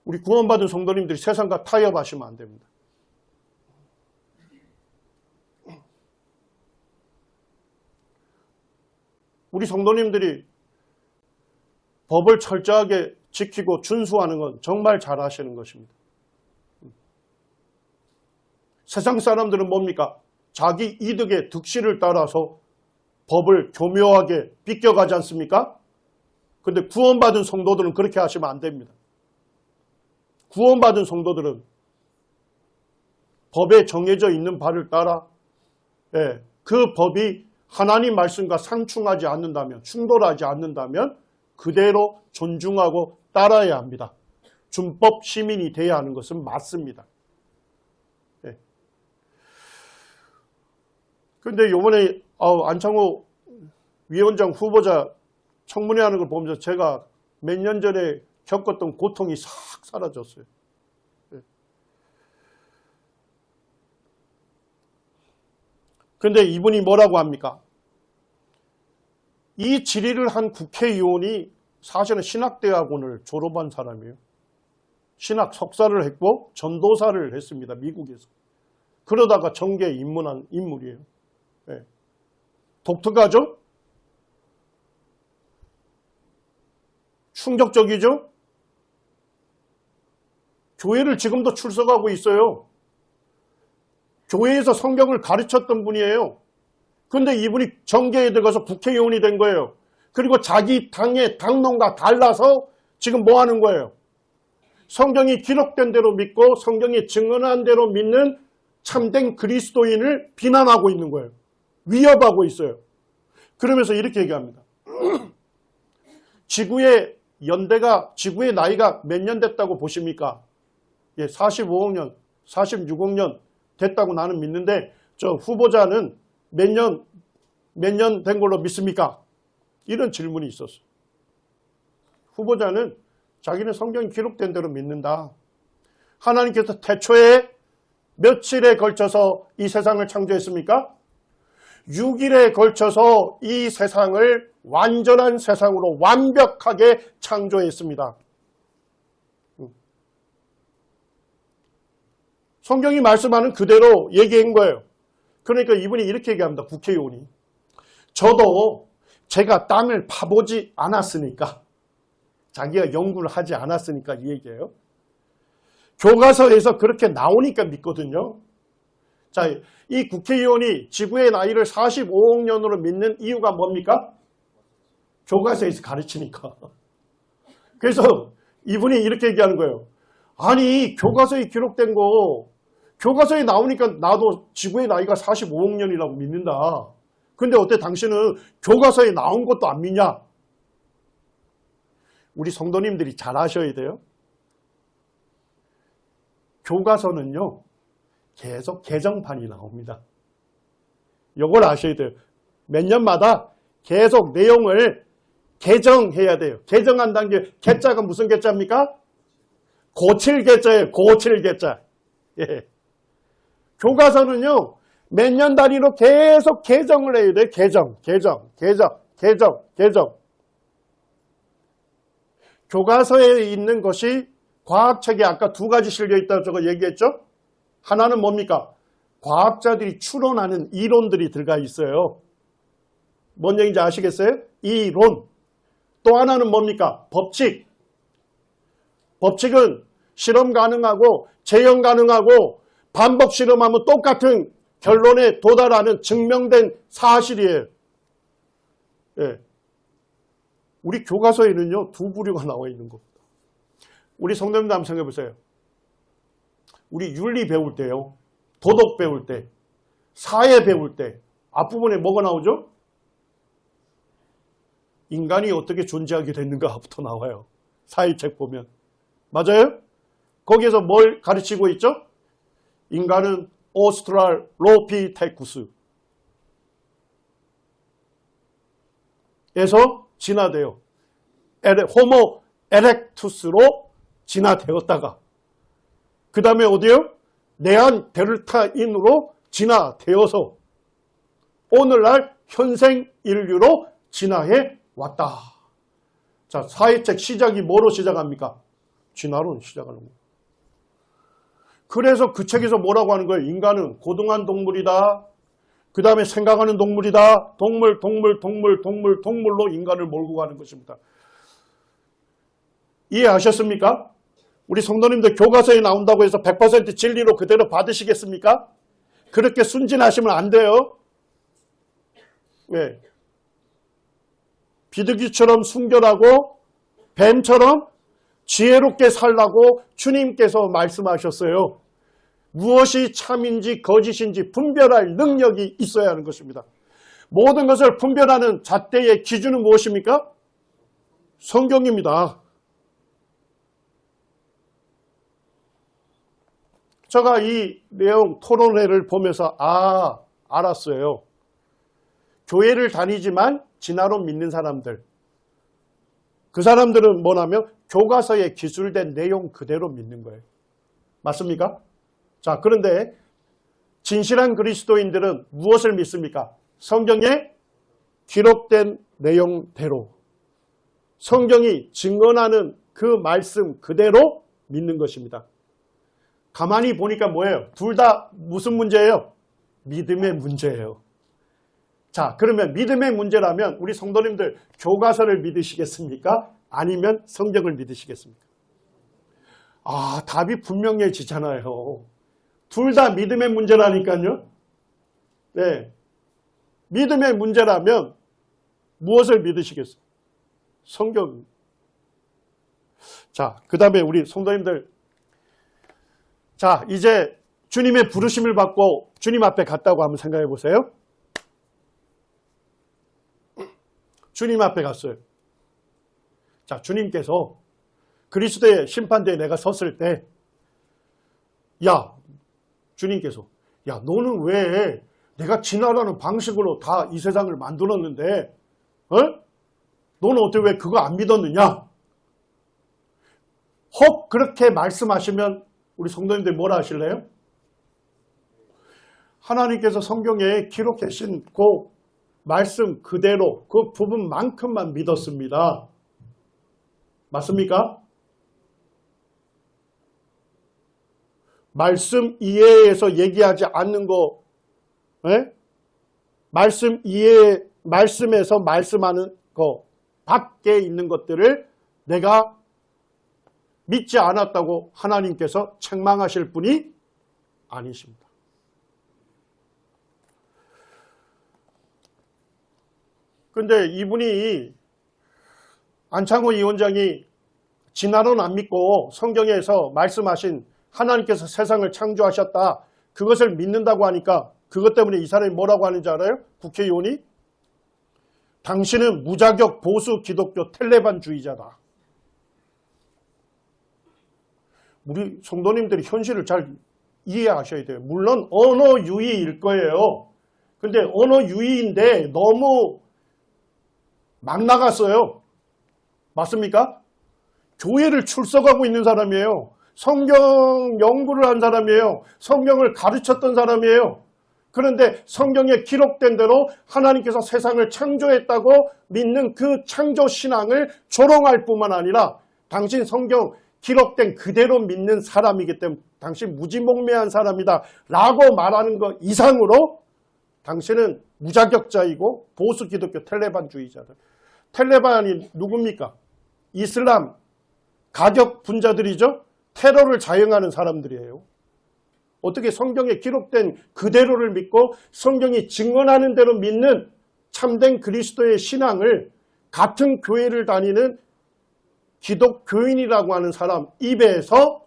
우리 구원받은 성도님들이 세상과 타협하시면 안 됩니다. 우리 성도님들이 법을 철저하게 지키고 준수하는 건 정말 잘하시는 것입니다. 세상 사람들은 뭡니까? 자기 이득의 득실을 따라서 법을 교묘하게 비껴가지 않습니까? 그런데 구원받은 성도들은 그렇게 하시면 안 됩니다. 구원받은 성도들은 법에 정해져 있는 바를 따라 그 법이 하나님 말씀과 상충하지 않는다면, 충돌하지 않는다면 그대로 존중하고 따라야 합니다. 준법 시민이 돼야 하는 것은 맞습니다. 그런데 이번에 안창호 위원장 후보자 청문회 하는 걸 보면서 제가 몇 년 전에 겪었던 고통이 싹 사라졌어요. 그런데 이분이 뭐라고 합니까? 이 질의를 한 국회의원이 사실은 신학대학원을 졸업한 사람이에요. 신학 석사를 했고 전도사를 했습니다. 미국에서. 그러다가 정계에 입문한 인물이에요. 네. 독특하죠? 충격적이죠? 교회를 지금도 출석하고 있어요. 교회에서 성경을 가르쳤던 분이에요. 근데 이분이 정계에 들어가서 국회의원이 된 거예요. 그리고 자기 당의 당론과 달라서 지금 뭐 하는 거예요? 성경이 기록된 대로 믿고 성경이 증언한 대로 믿는 참된 그리스도인을 비난하고 있는 거예요. 위협하고 있어요. 그러면서 이렇게 얘기합니다. 지구의 나이가 몇 년 됐다고 보십니까? 예, 45억 년, 46억 년 됐다고 나는 믿는데 저 후보자는 몇 년 된 걸로 믿습니까? 이런 질문이 있었어요. 후보자는 자기는 성경이 기록된 대로 믿는다. 하나님께서 태초에 며칠에 걸쳐서 이 세상을 창조했습니까? 6일에 걸쳐서 이 세상을 완전한 세상으로 완벽하게 창조했습니다. 성경이 말씀하는 그대로 얘기한 거예요. 그러니까 이분이 이렇게 얘기합니다. 국회의원이. 저도 제가 땅을 파보지 않았으니까, 자기가 연구를 하지 않았으니까 이 얘기예요. 교과서에서 그렇게 나오니까 믿거든요. 자, 이 국회의원이 지구의 나이를 45억 년으로 믿는 이유가 뭡니까? 교과서에서 가르치니까. 그래서 이분이 이렇게 얘기하는 거예요. 아니, 교과서에 기록된 거, 교과서에 나오니까 나도 지구의 나이가 45억 년이라고 믿는다. 근데 어때 당신은 교과서에 나온 것도 안 믿냐? 우리 성도님들이 잘 아셔야 돼요. 교과서는요, 계속 개정판이 나옵니다. 이걸 아셔야 돼요. 몇 년마다 계속 내용을 개정해야 돼요. 개정한다는 게 개자가 무슨 개자입니까? 고칠 개자예요. 고칠 개자. 예. 교과서는요, 몇 년 단위로 계속 개정을 해야 돼요. 개정. 교과서에 있는 것이 과학책에 아까 두 가지 실려있다고 저거 얘기했죠? 하나는 뭡니까? 과학자들이 추론하는 이론들이 들어가 있어요. 뭔 얘기인지 아시겠어요? 이론. 또 하나는 뭡니까? 법칙. 법칙은 실험 가능하고 재현 가능하고 반복 실험하면 똑같은 결론에 도달하는 증명된 사실이에요. 예. 우리 교과서에는요, 두 부류가 나와 있는 겁니다. 우리 성도님들 한번 생각해 보세요. 우리 윤리 배울 때요, 도덕 배울 때, 사회 배울 때 앞부분에 뭐가 나오죠? 인간이 어떻게 존재하게 됐는가부터 나와요. 사회책 보면. 맞아요? 거기에서 뭘 가르치고 있죠? 인간은 오스트랄로피테쿠스 에서 진화돼요. 호모 에렉투스로 진화되었다가 그 다음에 어디요? 네안데르탈인으로 진화되어서 오늘날 현생 인류로 진화해 왔다. 자, 사회책 시작이 뭐로 시작합니까? 진화론 시작하는 거예요. 그래서 그 책에서 뭐라고 하는 거예요? 인간은 고등한 동물이다. 그 다음에 생각하는 동물이다. 동물로 인간을 몰고 가는 것입니다. 이해하셨습니까? 우리 성도님들 교과서에 나온다고 해서 100% 진리로 그대로 받으시겠습니까? 그렇게 순진하시면 안 돼요. 왜? 비둘기처럼 순결하고 뱀처럼 지혜롭게 살라고 주님께서 말씀하셨어요. 무엇이 참인지 거짓인지 분별할 능력이 있어야 하는 것입니다. 모든 것을 분별하는 잣대의 기준은 무엇입니까? 성경입니다. 제가 이 내용 토론회를 보면서 알았어요. 교회를 다니지만 진화론 믿는 사람들, 그 사람들은 뭐냐면 교과서에 기술된 내용 그대로 믿는 거예요. 맞습니까? 자, 그런데 진실한 그리스도인들은 무엇을 믿습니까? 성경에 기록된 내용대로. 성경이 증언하는 그 말씀 그대로 믿는 것입니다. 가만히 보니까 뭐예요? 둘 다 무슨 문제예요? 믿음의 문제예요. 자, 그러면 믿음의 문제라면 우리 성도님들 교과서를 믿으시겠습니까? 아니면 성경을 믿으시겠습니까? 아, 답이 분명해지잖아요. 둘 다 믿음의 문제라니까요. 네. 믿음의 문제라면 무엇을 믿으시겠어요? 성경. 자, 그 다음에 우리 성도님들. 자, 이제 주님의 부르심을 받고 주님 앞에 갔다고 한번 생각해 보세요. 주님 앞에 갔어요. 자, 주님께서 그리스도의 심판대에 내가 섰을 때, 야, 주님께서, 야, 너는 왜 내가 지나가는 방식으로 다 이 세상을 만들었는데, 너는 어떻게 왜 그거 안 믿었느냐? 혹 그렇게 말씀하시면 우리 성도님들 뭐라 하실래요? 하나님께서 성경에 기록하신 그 말씀 그대로 그 부분만큼만 믿었습니다. 맞습니까? 말씀 이해에서 얘기하지 않는 거, 말씀 이해, 말씀에서 말씀하는 거 밖에 있는 것들을 내가 믿지 않았다고 하나님께서 책망하실 분이 아니십니다. 근데 이분이 안창호 위원장이 진화론 안 믿고 성경에서 말씀하신 하나님께서 세상을 창조하셨다. 그것을 믿는다고 하니까 그것 때문에 이 사람이 뭐라고 하는지 알아요? 국회의원이? 당신은 무자격 보수 기독교 텔레반주의자다. 우리 성도님들이 현실을 잘 이해하셔야 돼요. 물론 언어 유희일 거예요. 근데 언어 유희인데 너무 막 나갔어요. 맞습니까? 교회를 출석하고 있는 사람이에요. 성경 연구를 한 사람이에요. 성경을 가르쳤던 사람이에요. 그런데 성경에 기록된 대로 하나님께서 세상을 창조했다고 믿는 그 창조 신앙을 조롱할 뿐만 아니라 당신 성경 기록된 그대로 믿는 사람이기 때문에 당신 무지몽매한 사람이다 라고 말하는 것 이상으로 당신은 무자격자이고 보수 기독교 텔레반주의자다. 텔레반이 누굽니까? 이슬람 가격 분자들이죠. 테러를 자행하는 사람들이에요. 어떻게 성경에 기록된 그대로를 믿고 성경이 증언하는 대로 믿는 참된 그리스도의 신앙을 같은 교회를 다니는 기독교인이라고 하는 사람 입에서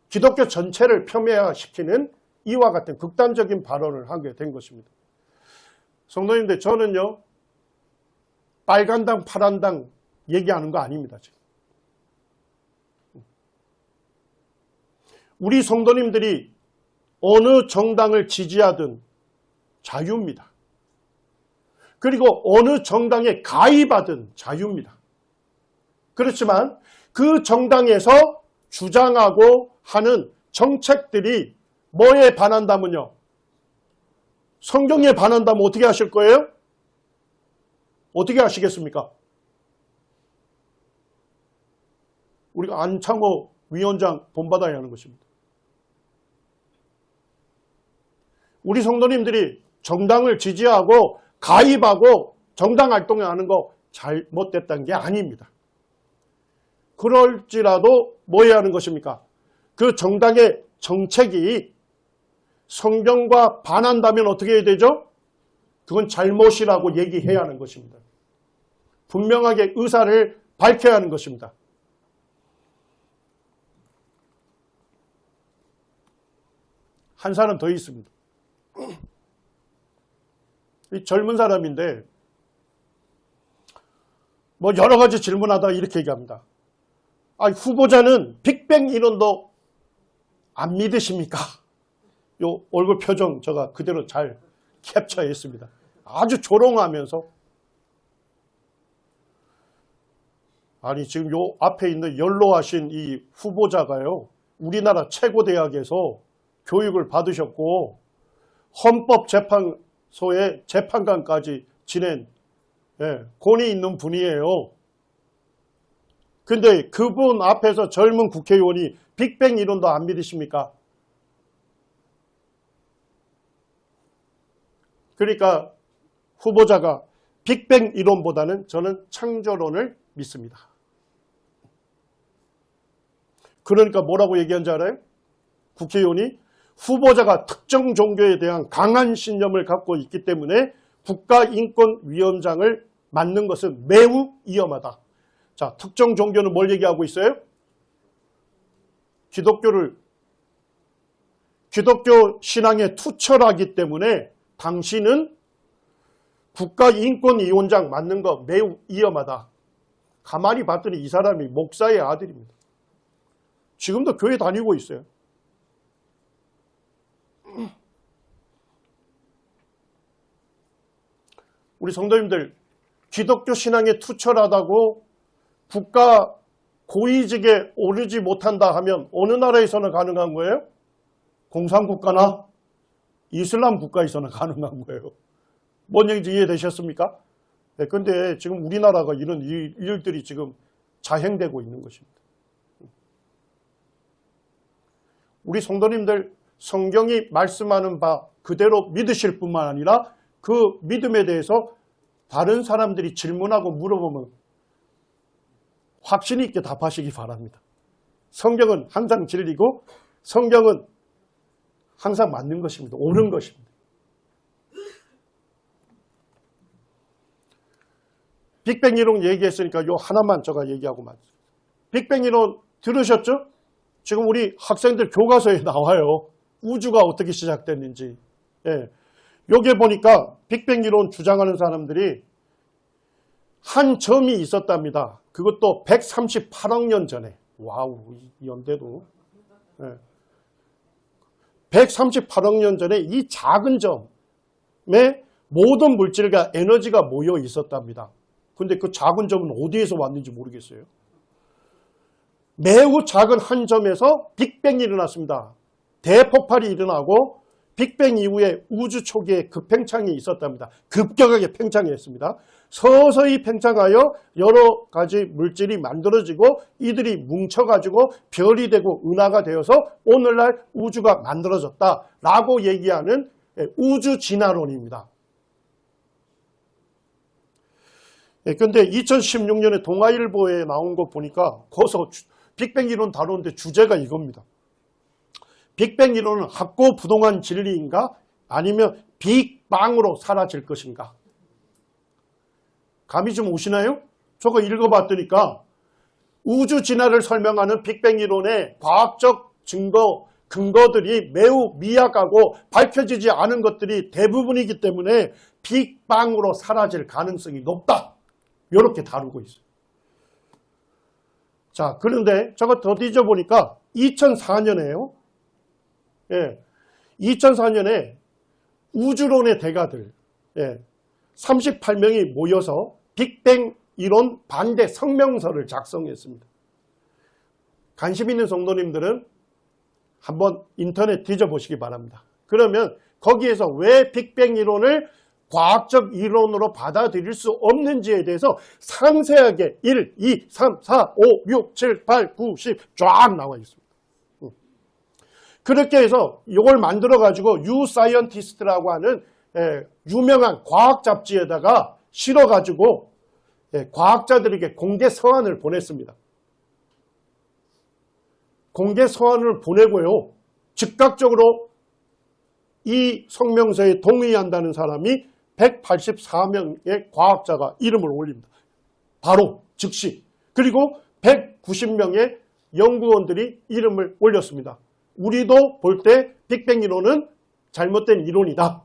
기독교 전체를 폄훼시키는 이와 같은 극단적인 발언을 하게 된 것입니다. 성도님들, 저는요 빨간당 파란당 얘기하는 거 아닙니다. 지금. 우리 성도님들이 어느 정당을 지지하든 자유입니다. 그리고 어느 정당에 가입하든 자유입니다. 그렇지만 그 정당에서 주장하고 하는 정책들이 뭐에 반한다면요? 성경에 반한다면 어떻게 하실 거예요? 어떻게 하시겠습니까? 우리가 안창호 위원장 본받아야 하는 것입니다. 우리 성도님들이 정당을 지지하고 가입하고 정당 활동을 하는 거 잘못됐다는 게 아닙니다. 그럴지라도 뭐 해야 하는 것입니까? 그 정당의 정책이 성경과 반한다면 어떻게 해야 되죠? 그건 잘못이라고 얘기해야 하는 것입니다. 분명하게 의사를 밝혀야 하는 것입니다. 한 사람 더 있습니다. 이 젊은 사람인데 뭐 여러 가지 질문하다 이렇게 얘기합니다. 후보자는 빅뱅 이론도 안 믿으십니까? 요 얼굴 표정 제가 그대로 잘 캡처했습니다. 아주 조롱하면서 아니 지금 요 앞에 있는 연로하신 이 후보자가요 우리나라 최고 대학에서 교육을 받으셨고 헌법재판소의 재판관까지 지낸 권위 있는 분이에요. 근데 그분 앞에서 젊은 국회의원이 빅뱅 이론도 안 믿으십니까? 그러니까 후보자가 빅뱅 이론보다는 저는 창조론을 믿습니다. 그러니까 뭐라고 얘기한 줄 알아요? 국회의원이 후보자가 특정 종교에 대한 강한 신념을 갖고 있기 때문에 국가인권위원장을 맡는 것은 매우 위험하다. 자, 특정 종교는 뭘 얘기하고 있어요? 기독교 신앙에 투철하기 때문에 당신은 국가인권위원장 맡는 거 매우 위험하다. 가만히 봤더니 이 사람이 목사의 아들입니다. 지금도 교회 다니고 있어요. 우리 성도님들, 기독교 신앙에 투철하다고 국가 고위직에 오르지 못한다 하면 어느 나라에서는 가능한 거예요? 공산국가나 이슬람 국가에서는 가능한 거예요. 뭔 얘기인지 이해되셨습니까? 네, 근데 지금 우리나라가 이런 일들이 지금 자행되고 있는 것입니다. 우리 성도님들, 성경이 말씀하는 바 그대로 믿으실 뿐만 아니라 그 믿음에 대해서 다른 사람들이 질문하고 물어보면 확신 있게 답하시기 바랍니다. 성경은 항상 진리고 성경은 항상 맞는 것입니다. 옳은 것입니다. 빅뱅 이론 얘기했으니까 요 하나만 제가 얘기하고 말겠습니다. 빅뱅 이론 들으셨죠? 지금 우리 학생들 교과서에 나와요. 우주가 어떻게 시작됐는지. 예. 여기에 보니까 빅뱅 이론 주장하는 사람들이 한 점이 있었답니다. 그것도 138억 년 전에. 와우, 이 연대도. 예. 138억 년 전에 이 작은 점에 모든 물질과 에너지가 모여 있었답니다. 근데 그 작은 점은 어디에서 왔는지 모르겠어요. 매우 작은 한 점에서 빅뱅이 일어났습니다. 대폭발이 일어나고 빅뱅 이후에 우주 초기에 급팽창이 있었답니다. 급격하게 팽창했습니다. 서서히 팽창하여 여러 가지 물질이 만들어지고 이들이 뭉쳐가지고 별이 되고 은하가 되어서 오늘날 우주가 만들어졌다라고 얘기하는 우주 진화론입니다. 그런데 2016년에 동아일보에 나온 거 보니까 거기서 빅뱅 이론 다루는데 주제가 이겁니다. 빅뱅 이론은 학고부동한 진리인가? 아니면 빅방으로 사라질 것인가? 감이 좀 오시나요? 저거 읽어봤더니까 우주 진화를 설명하는 빅뱅 이론의 과학적 근거들이 매우 미약하고 밝혀지지 않은 것들이 대부분이기 때문에 빅방으로 사라질 가능성이 높다. 이렇게 다루고 있어요. 자, 그런데 저거 더 뒤져보니까 2004년에요. 예, 2004년에 우주론의 대가들 38명이 모여서 빅뱅 이론 반대 성명서를 작성했습니다. 관심 있는 성도님들은 한번 인터넷 뒤져보시기 바랍니다. 그러면 거기에서 왜 빅뱅 이론을 과학적 이론으로 받아들일 수 없는지에 대해서 상세하게 1, 2, 3, 4, 5, 6, 7, 8, 9, 10 쫙 나와 있습니다. 그렇게 해서 이걸 만들어가지고 You Scientist라고 하는 유명한 과학 잡지에다가 실어가지고 과학자들에게 공개 서한을 보냈습니다. 공개 서한을 보내고요. 즉각적으로 이 성명서에 동의한다는 사람이 184명의 과학자가 이름을 올립니다. 바로 즉시. 그리고 190명의 연구원들이 이름을 올렸습니다. 우리도 볼 때 빅뱅 이론은 잘못된 이론이다.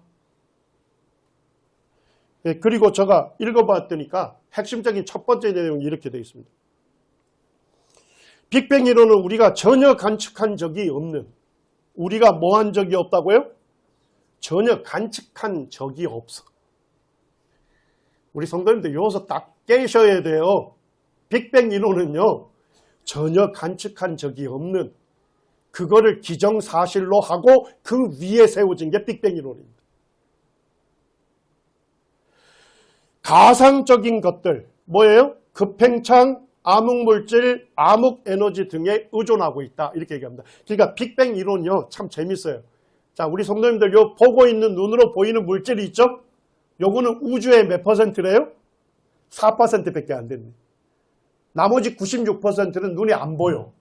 그리고 제가 읽어봤더니까 핵심적인 첫 번째 내용이 이렇게 되어 있습니다. 빅뱅 이론은 우리가 전혀 관측한 적이 없는, 우리가 뭐 한 적이 없다고요? 전혀 관측한 적이 없어. 우리 성도님들 여기서 딱 깨셔야 돼요. 빅뱅 이론은요, 전혀 관측한 적이 없는, 그거를 기정사실로 하고 그 위에 세워진 게 빅뱅 이론입니다. 가상적인 것들, 뭐예요? 급팽창, 암흑물질, 암흑에너지 등에 의존하고 있다. 이렇게 얘기합니다. 그러니까 빅뱅 이론이요. 참 재밌어요. 자, 우리 성도님들 요 보고 있는 눈으로 보이는 물질이 있죠? 요거는 우주의 몇 퍼센트래요? 4%밖에 안 됩니다. 나머지 96%는 눈에 안 보여.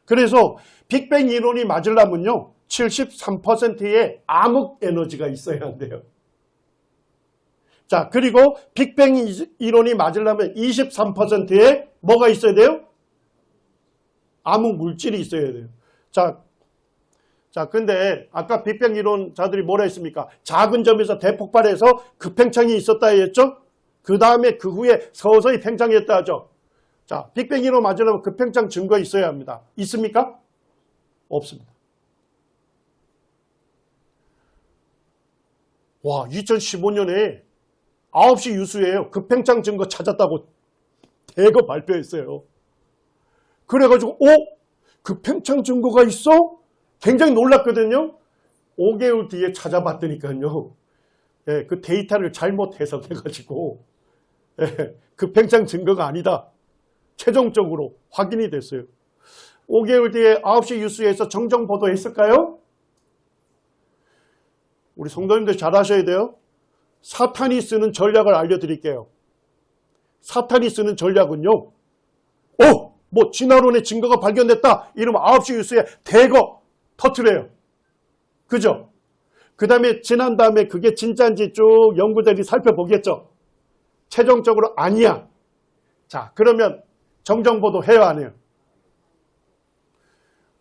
그래서 빅뱅 이론이 맞으려면요. 73%의 암흑에너지가 있어야 한대요. 자, 그리고 빅뱅 이론이 맞으려면 23%의 뭐가 있어야 돼요? 암흑 물질이 있어야 돼요. 자, 근데 아까 빅뱅 이론자들이 뭐라 했습니까? 작은 점에서 대폭발해서 급팽창이 있었다 했죠? 그 다음에 그 후에 서서히 팽창했다 하죠. 자, 빅뱅 이론 맞으려면 급팽창 증거 있어야 합니다. 있습니까? 없습니다. 와, 2015년에 9시 뉴스예요. 급팽창 증거 찾았다고 대거 발표했어요. 그래가지고 급팽창 증거가 있어? 굉장히 놀랐거든요. 5개월 뒤에 찾아봤더니까요. 예, 그 데이터를 잘못 해석해가지고 급팽창 증거가 아니다. 최종적으로 확인이 됐어요. 5개월 뒤에 9시 뉴스에서 정정 보도했을까요? 우리 성도님들 잘 아셔야 돼요. 사탄이 쓰는 전략을 알려드릴게요. 사탄이 쓰는 전략은요. 뭐 진화론의 증거가 발견됐다. 이러면 9시 뉴스에 대거 터트려요. 그죠? 그 다음에 지난 다음에 그게 진짜인지 쭉 연구자들이 살펴보겠죠. 최종적으로 아니야. 자, 그러면 정정보도 해야 안 해요?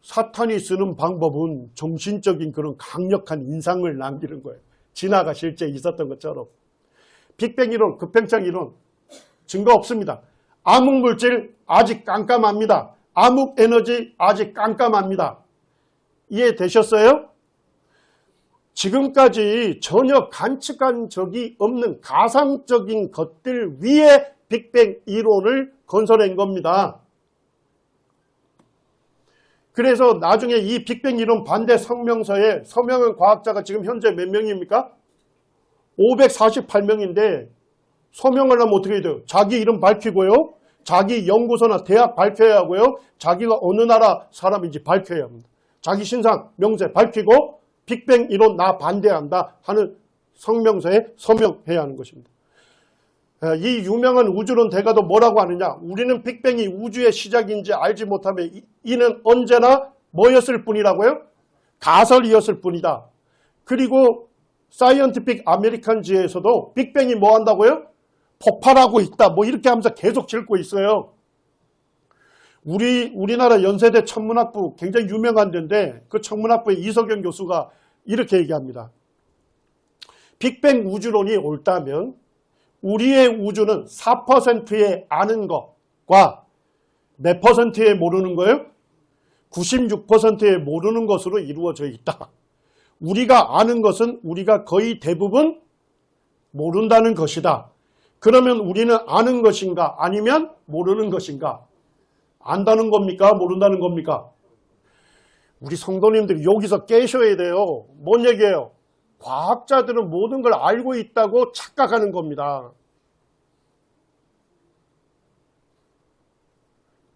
사탄이 쓰는 방법은 정신적인 그런 강력한 인상을 남기는 거예요. 진화가 실제 있었던 것처럼. 빅뱅 이론, 급팽창 이론 증거 없습니다. 암흑물질 아직 깜깜합니다. 암흑에너지 아직 깜깜합니다. 이해되셨어요? 지금까지 전혀 관측한 적이 없는 가상적인 것들 위에 빅뱅 이론을 건설한 겁니다. 그래서 나중에 이 빅뱅 이론 반대 성명서에 서명한 과학자가 지금 현재 몇 명입니까? 548명인데 서명을 하면 어떻게 해야 돼요? 자기 이름 밝히고요. 자기 연구소나 대학 밝혀야 하고요. 자기가 어느 나라 사람인지 밝혀야 합니다. 자기 신상, 명세 밝히고 빅뱅 이론 나 반대한다 하는 성명서에 서명해야 하는 것입니다. 이 유명한 우주론 대가도 뭐라고 하느냐? 우리는 빅뱅이 우주의 시작인지 알지 못하면 이는 언제나 뭐였을 뿐이라고요? 가설이었을 뿐이다. 그리고 사이언티픽 아메리칸지에서도 빅뱅이 뭐 한다고요? 폭발하고 있다. 뭐 이렇게 하면서 계속 짚고 있어요. 우리나라 연세대 천문학부 굉장히 유명한 데인데 그 천문학부의 이석영 교수가 이렇게 얘기합니다. 빅뱅 우주론이 옳다면 우리의 우주는 4%의 아는 것과 몇 퍼센트의 모르는 거예요? 96%의 모르는 것으로 이루어져 있다. 우리가 아는 것은 우리가 거의 대부분 모른다는 것이다. 그러면 우리는 아는 것인가 아니면 모르는 것인가? 안다는 겁니까? 모른다는 겁니까? 우리 성도님들이 여기서 깨셔야 돼요. 뭔 얘기예요? 과학자들은 모든 걸 알고 있다고 착각하는 겁니다.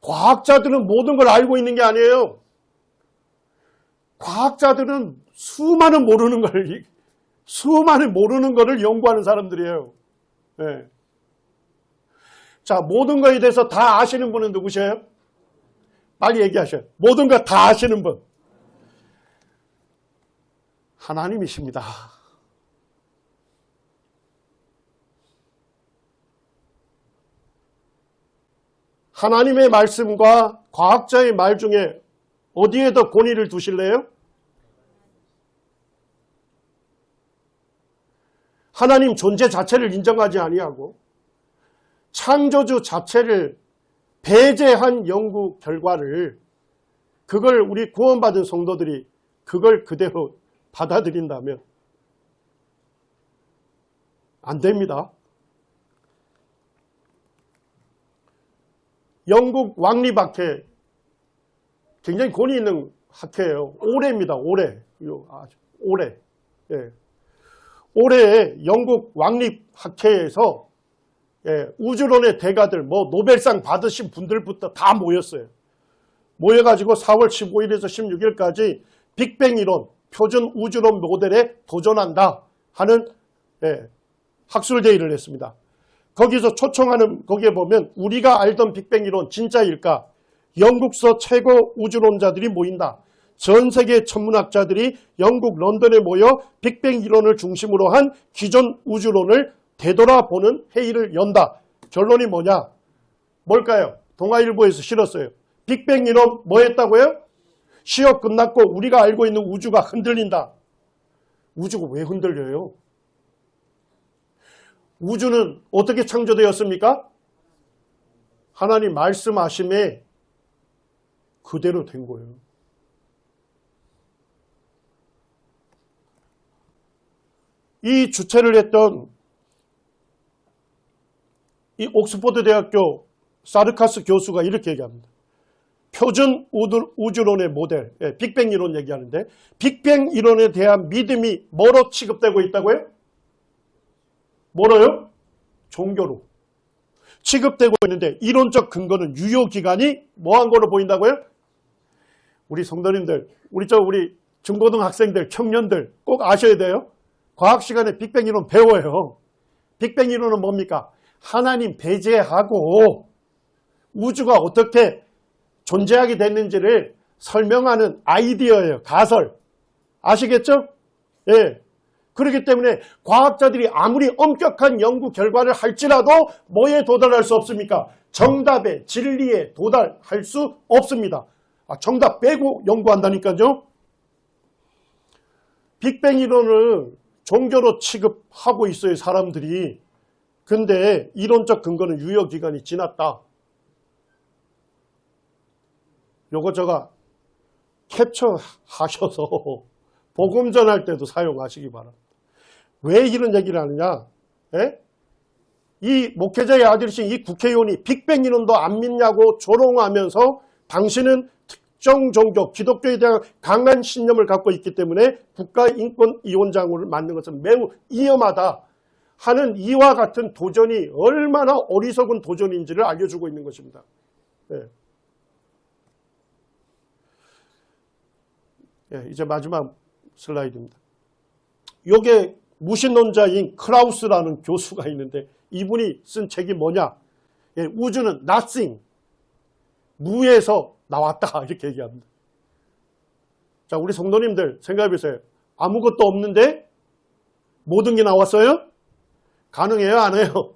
과학자들은 모든 걸 알고 있는 게 아니에요. 과학자들은 수많은 모르는 거를 연구하는 사람들이에요. 네. 자, 모든 거에 대해서 다 아시는 분은 누구세요? 빨리 얘기하셔요. 모든 거 다 아시는 분. 하나님이십니다. 하나님의 말씀과 과학자의 말 중에 어디에 더 권위를 두실래요? 하나님 존재 자체를 인정하지 아니하고 창조주 자체를 배제한 연구 결과를 그걸 우리 구원받은 성도들이 그걸 그대로 받아들인다면 안 됩니다. 영국 왕립학회 굉장히 권위 있는 학회예요. 올해입니다. 올해. 올해. 예. 올해 영국 왕립학회에서 우주론의 대가들, 노벨상 받으신 분들부터 다 모였어요. 모여가지고 4월 15일에서 16일까지 빅뱅 이론, 표준 우주론 모델에 도전한다 하는 학술대회를 했습니다. 거기서 초청하는, 거기에 보면 우리가 알던 빅뱅 이론 진짜일까? 영국서 최고 우주론자들이 모인다. 전 세계 천문학자들이 영국 런던에 모여 빅뱅 이론을 중심으로 한 기존 우주론을 되돌아보는 회의를 연다. 결론이 뭐냐? 뭘까요? 동아일보에서 실었어요. 빅뱅 이론 뭐 했다고요? 시험 끝났고 우리가 알고 있는 우주가 흔들린다. 우주가 왜 흔들려요? 우주는 어떻게 창조되었습니까? 하나님 말씀하심에 그대로 된 거예요. 이 주최를 했던 이 옥스퍼드 대학교 사르카스 교수가 이렇게 얘기합니다. 표준 우주론의 모델, 빅뱅 이론 얘기하는데 빅뱅 이론에 대한 믿음이 뭐로 취급되고 있다고요? 뭐로요? 종교로 취급되고 있는데 이론적 근거는 유효기간이 뭐한 거로 보인다고요? 우리 성도님들, 우리 중고등학생들, 청년들 꼭 아셔야 돼요. 과학 시간에 빅뱅 이론 배워요. 빅뱅 이론은 뭡니까? 하나님 배제하고 우주가 어떻게 존재하게 됐는지를 설명하는 아이디어예요. 가설. 아시겠죠? 예. 그렇기 때문에 과학자들이 아무리 엄격한 연구 결과를 할지라도 뭐에 도달할 수 없습니까? 정답에, 진리에 도달할 수 없습니다. 정답 빼고 연구한다니까요. 빅뱅 이론을 종교로 취급하고 있어요, 사람들이. 근데 이론적 근거는 유효기간이 지났다. 요거 제가 캡처하셔서 복음 전할 때도 사용하시기 바랍니다. 왜 이런 얘기를 하느냐? 이 목회자의 아들이신 이 국회의원이 빅뱅 이론도 안 믿냐고 조롱하면서 당신은 특정 종교, 기독교에 대한 강한 신념을 갖고 있기 때문에 국가인권위원장을 맡는 것은 매우 위험하다 하는 이와 같은 도전이 얼마나 어리석은 도전인지를 알려주고 있는 것입니다. 이제 마지막 슬라이드입니다. 이게 무신론자인 크라우스라는 교수가 있는데 이분이 쓴 책이 뭐냐? 우주는 nothing, 무에서 나왔다 이렇게 얘기합니다. 자, 우리 성도님들 생각해보세요. 아무것도 없는데 모든 게 나왔어요? 가능해요? 안 해요?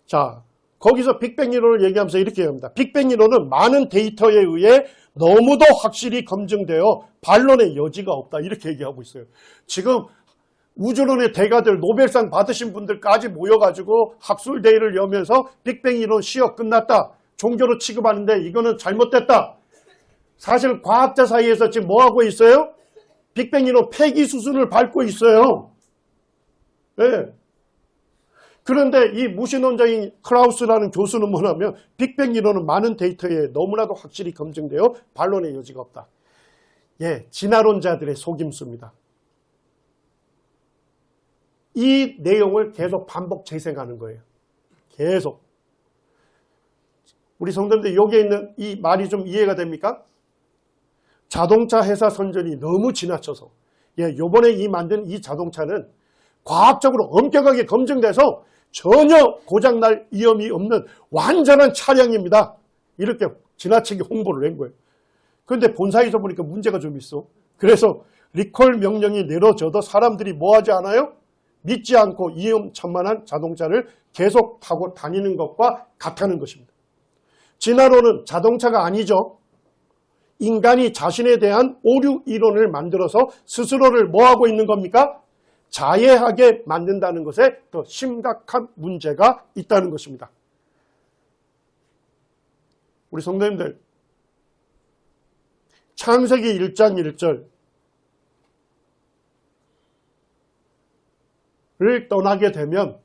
자, 거기서 빅뱅 이론을 얘기하면서 이렇게 얘기합니다. 빅뱅 이론은 많은 데이터에 의해 너무도 확실히 검증되어 반론의 여지가 없다. 이렇게 얘기하고 있어요. 지금 우주론의 대가들, 노벨상 받으신 분들까지 모여가지고 학술대회를 열면서 빅뱅 이론 시험 끝났다. 종교로 취급하는데 이거는 잘못됐다. 사실 과학자 사이에서 지금 뭐하고 있어요? 빅뱅 이론 폐기 수순을 밟고 있어요. 네. 그런데 이 무신론자인 크라우스라는 교수는 뭐냐면 빅뱅 이론은 많은 데이터에 너무나도 확실히 검증되어 반론의 여지가 없다. 진화론자들의 속임수입니다. 이 내용을 계속 반복 재생하는 거예요. 계속. 우리 성도님들 여기에 있는 이 말이 좀 이해가 됩니까? 자동차 회사 선전이 너무 지나쳐서 요번에 만든 이 자동차는 과학적으로 엄격하게 검증돼서 전혀 고장날 위험이 없는 완전한 차량입니다. 이렇게 지나치게 홍보를 한 거예요. 그런데 본사에서 보니까 문제가 좀 있어. 그래서 리콜 명령이 내려져도 사람들이 뭐 하지 않아요? 믿지 않고 위험천만한 자동차를 계속 타고 다니는 것과 같다는 것입니다. 진화론은 자동차가 아니죠. 인간이 자신에 대한 오류 이론을 만들어서 스스로를 뭐 하고 있는 겁니까? 자해하게 만든다는 것에 더 심각한 문제가 있다는 것입니다. 우리 성도님들, 창세기 1장 1절을 떠나게 되면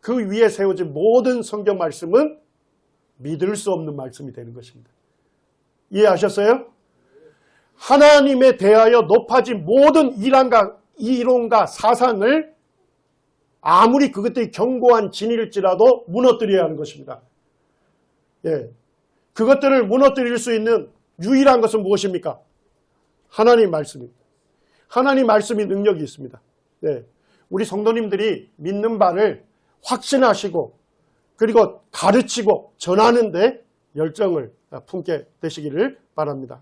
그 위에 세워진 모든 성경 말씀은 믿을 수 없는 말씀이 되는 것입니다. 이해하셨어요? 하나님에 대하여 높아진 모든 이론과 사상을 아무리 그것들이 견고한 진일지라도 무너뜨려야 하는 것입니다. 예. 그것들을 무너뜨릴 수 있는 유일한 것은 무엇입니까? 하나님 말씀입니다. 하나님 말씀이 능력이 있습니다. 네. 우리 성도님들이 믿는 바를 확신하시고 그리고 가르치고 전하는데 열정을 품게 되시기를 바랍니다.